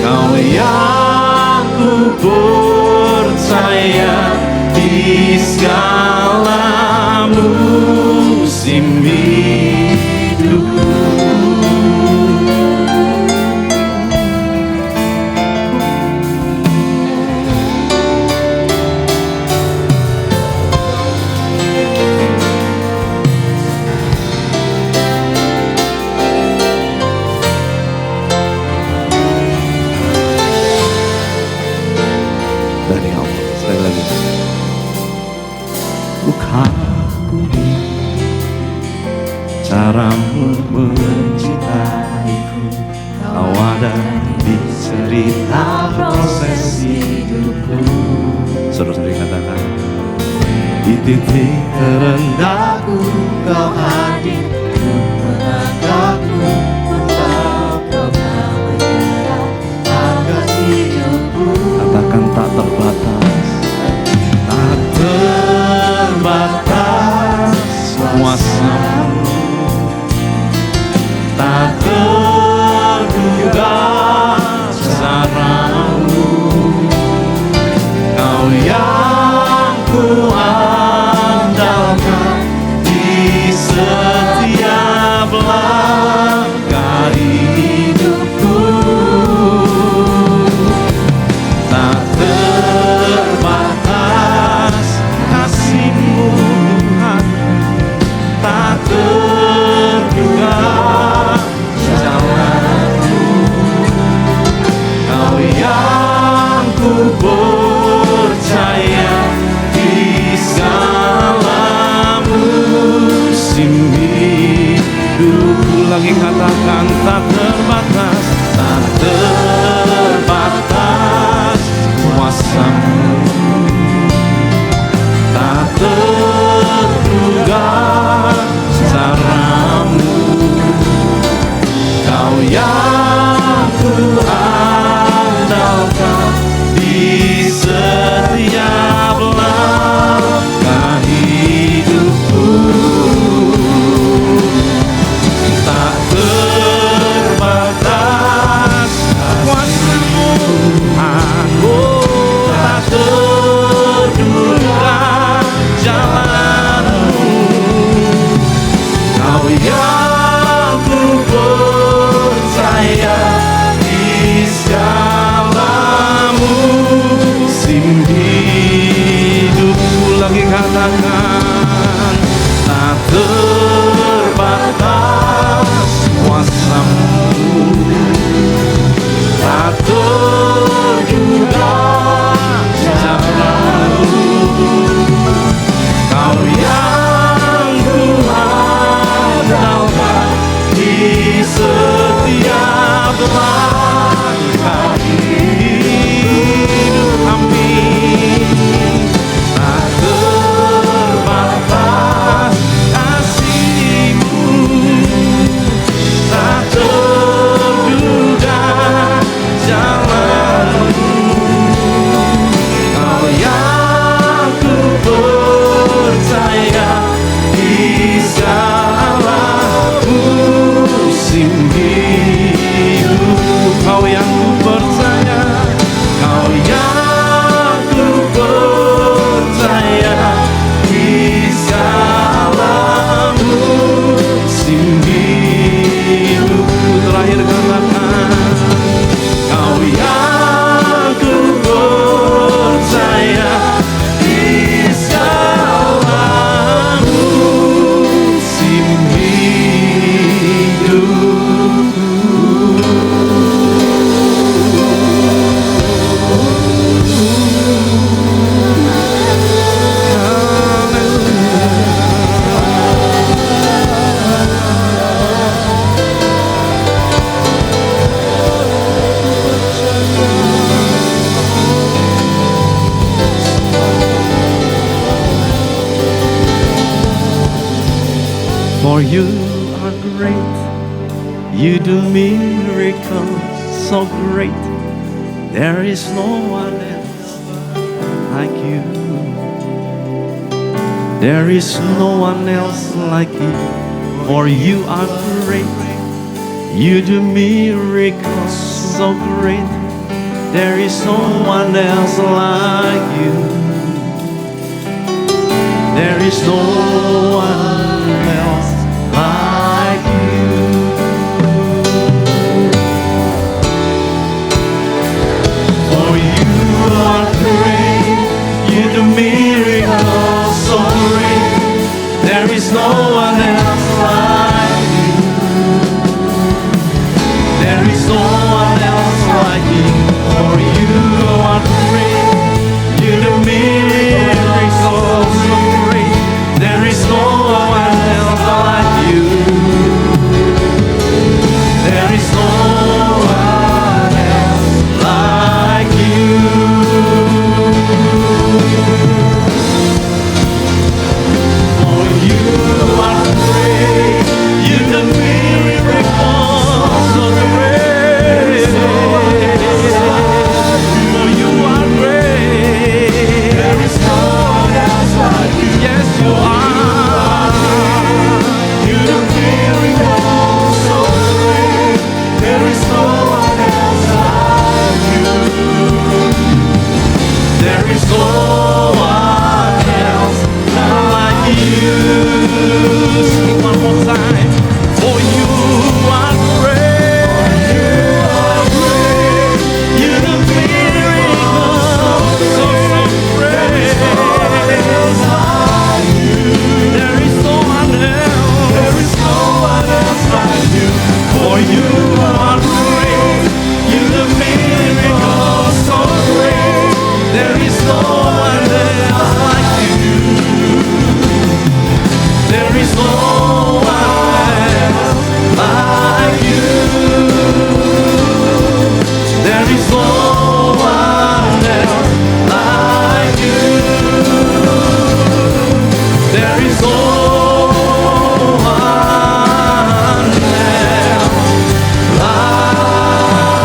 Kau yang ku percaya di segala musim hidupku. Dari Allah, sekali lagi. Ku kagumi cara-Mu mencintaiku, kau ada di cerita proses hidupku. Saudara-saudari katakan, di titik terendahku kau hadir untuk mengangkatku. Ku tahu kau tak menyerah akan hidupku. tak terduga caramu. Kau yang ku andalkan di setiap langkah hidupku. Tak terbatas kasih-Mu Tuhan, tak terduga jalan-Mu. Kau yang ku percaya di segala musim hidup. Lagi katakan tak terbatas, tak terbatas kuasa-Mu, tak terduga caramu. Kau yang ku andalkan di setiap langkah hidupku. Tak terbatas kuasa-Mu Tuhan, tak terduga jalan-Mu. Kau yang ku percaya di segala musim hidupku. Lagi katakan tak terbatas kuasa-Mu, tak terduga jalan-Mu. Kau yang ku andalkan di setiap langkah hidup. Amin. Tak terbatas kasih-Mu, tak terduga jalan-Mu. Kau yang ku percaya di segala musim hidup. Kau yang ku percaya, Kau yang ku percaya di segala musim hidup. Terakhir katakan, Kau yang ku percaya di segala musim For You are great, You do miracles so great. There is no one else like You. There is no one else like You. For You are great, You do miracles so great. There is no one else like You. There is no one else like You. For You are great, You do miracles so great. There is no one else like You. There is no one else like You. For You are great, You do miracles so great. There is no one else like You. For you are great, you the miracle so great. There is no one else like you. There is no one else like you. There is no one else like you. There is no one else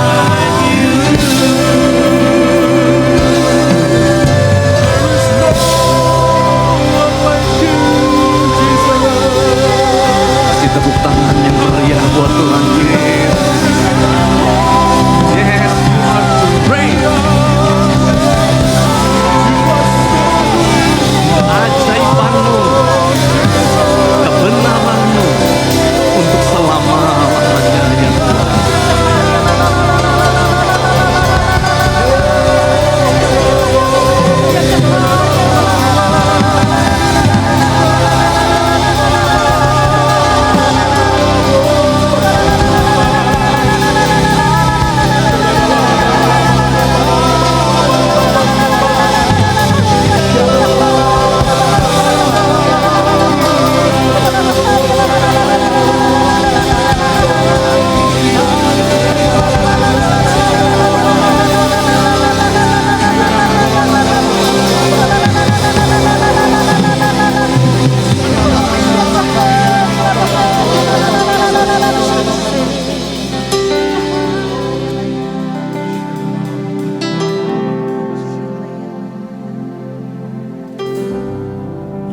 like you. There is no one like you, Jesus. Kasih tepuk tangan yang meriah buat Tuhan Yesus. Yes, you are great. Keajaiban-Mu, kebenaran-Mu untuk selama-lamanya ya Tuhan.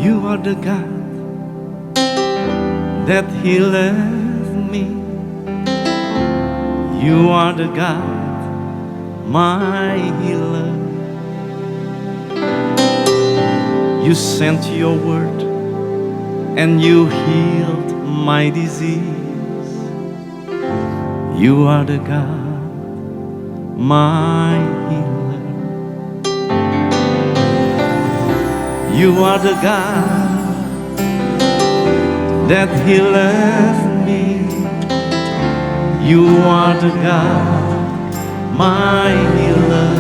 You are the God that healeth me. You are the God, my healer. You sent your word and you healed my disease. You are the God, my healer. You are the God that healeth me. You are the God, my healer.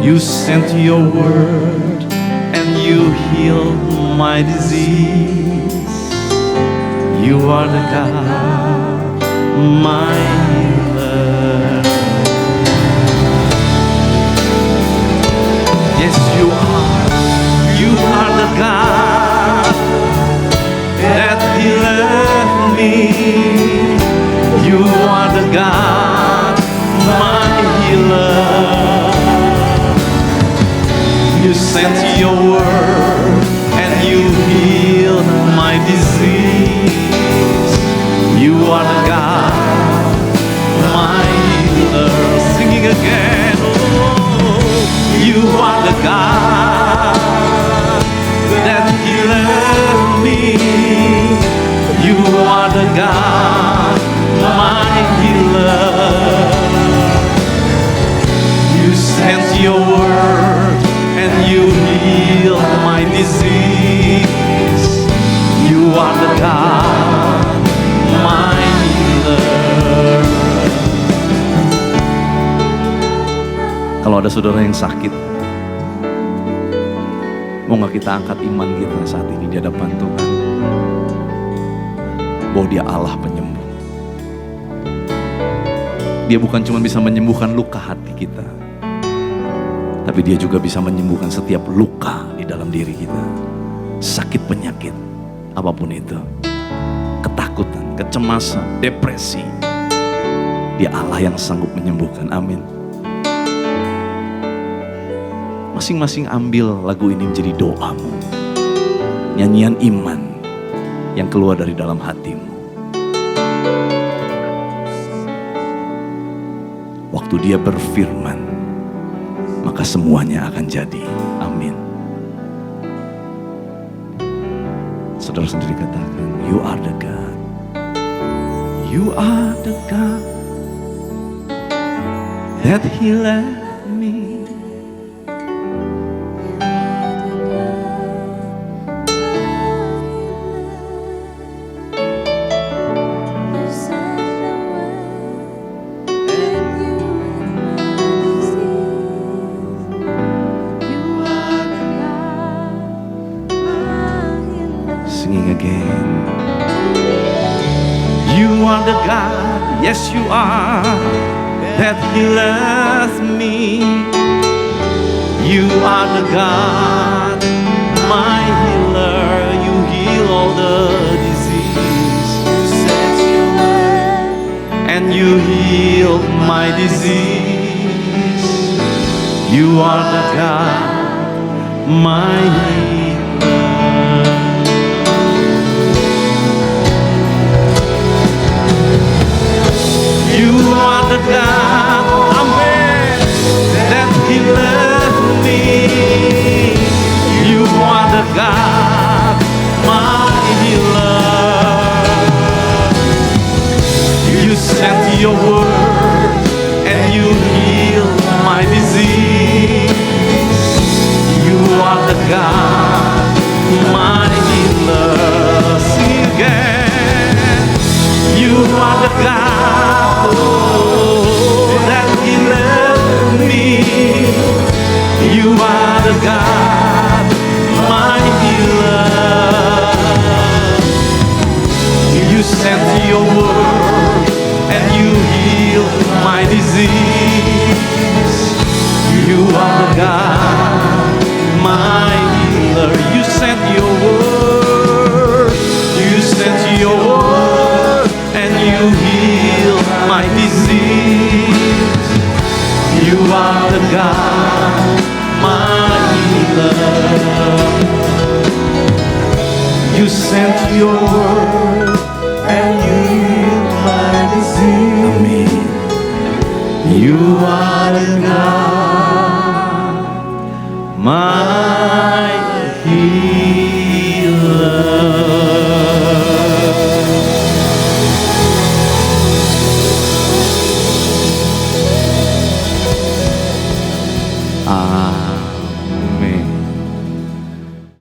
You sent your word and you healed my disease. You are the God, my healer. Yes, you are. You are the God that healeth me. You are the God, my healer. You sent your word and you healed my disease. You are the God, my healer. Singing again. You are the God that healeth me. You are the God, my healer. You sent your word and you healed my disease. You are the God, my healer. Kalau ada saudara yang sakit, mau gak kita angkat iman kita saat ini di hadapan Tuhan, bahwa Dia Allah penyembuh. Dia bukan cuma bisa menyembuhkan luka hati kita, tapi Dia juga bisa menyembuhkan setiap luka di dalam diri kita. Sakit penyakit, apapun itu, ketakutan, kecemasan, depresi, Dia Allah yang sanggup menyembuhkan. Amin. Masing-masing ambil lagu ini menjadi doamu, nyanyian iman yang keluar dari dalam hatimu. Waktu Dia berfirman, maka semuanya akan jadi. Amin. Saudara sendiri katakan, you are the God. You are the God that healeth me. are the God, yes you are, that healeth me. You are the God, my healer. You heal all the disease. Sent your word, And you heal my disease. You are the God, my healer. You are the God, amen, that healeth me. You are the God, my healer. You sent your word and you heal my disease. You are the God, my healer. Sing again. You are the God, oh, that healeth me. You are the God, my healer. You sent your word and you healed my disease. You are the God, my healer. You sent your word. You sent your word and you healed my disease. You are the God, my healer. You sent your word and you healed my disease. You are the God, my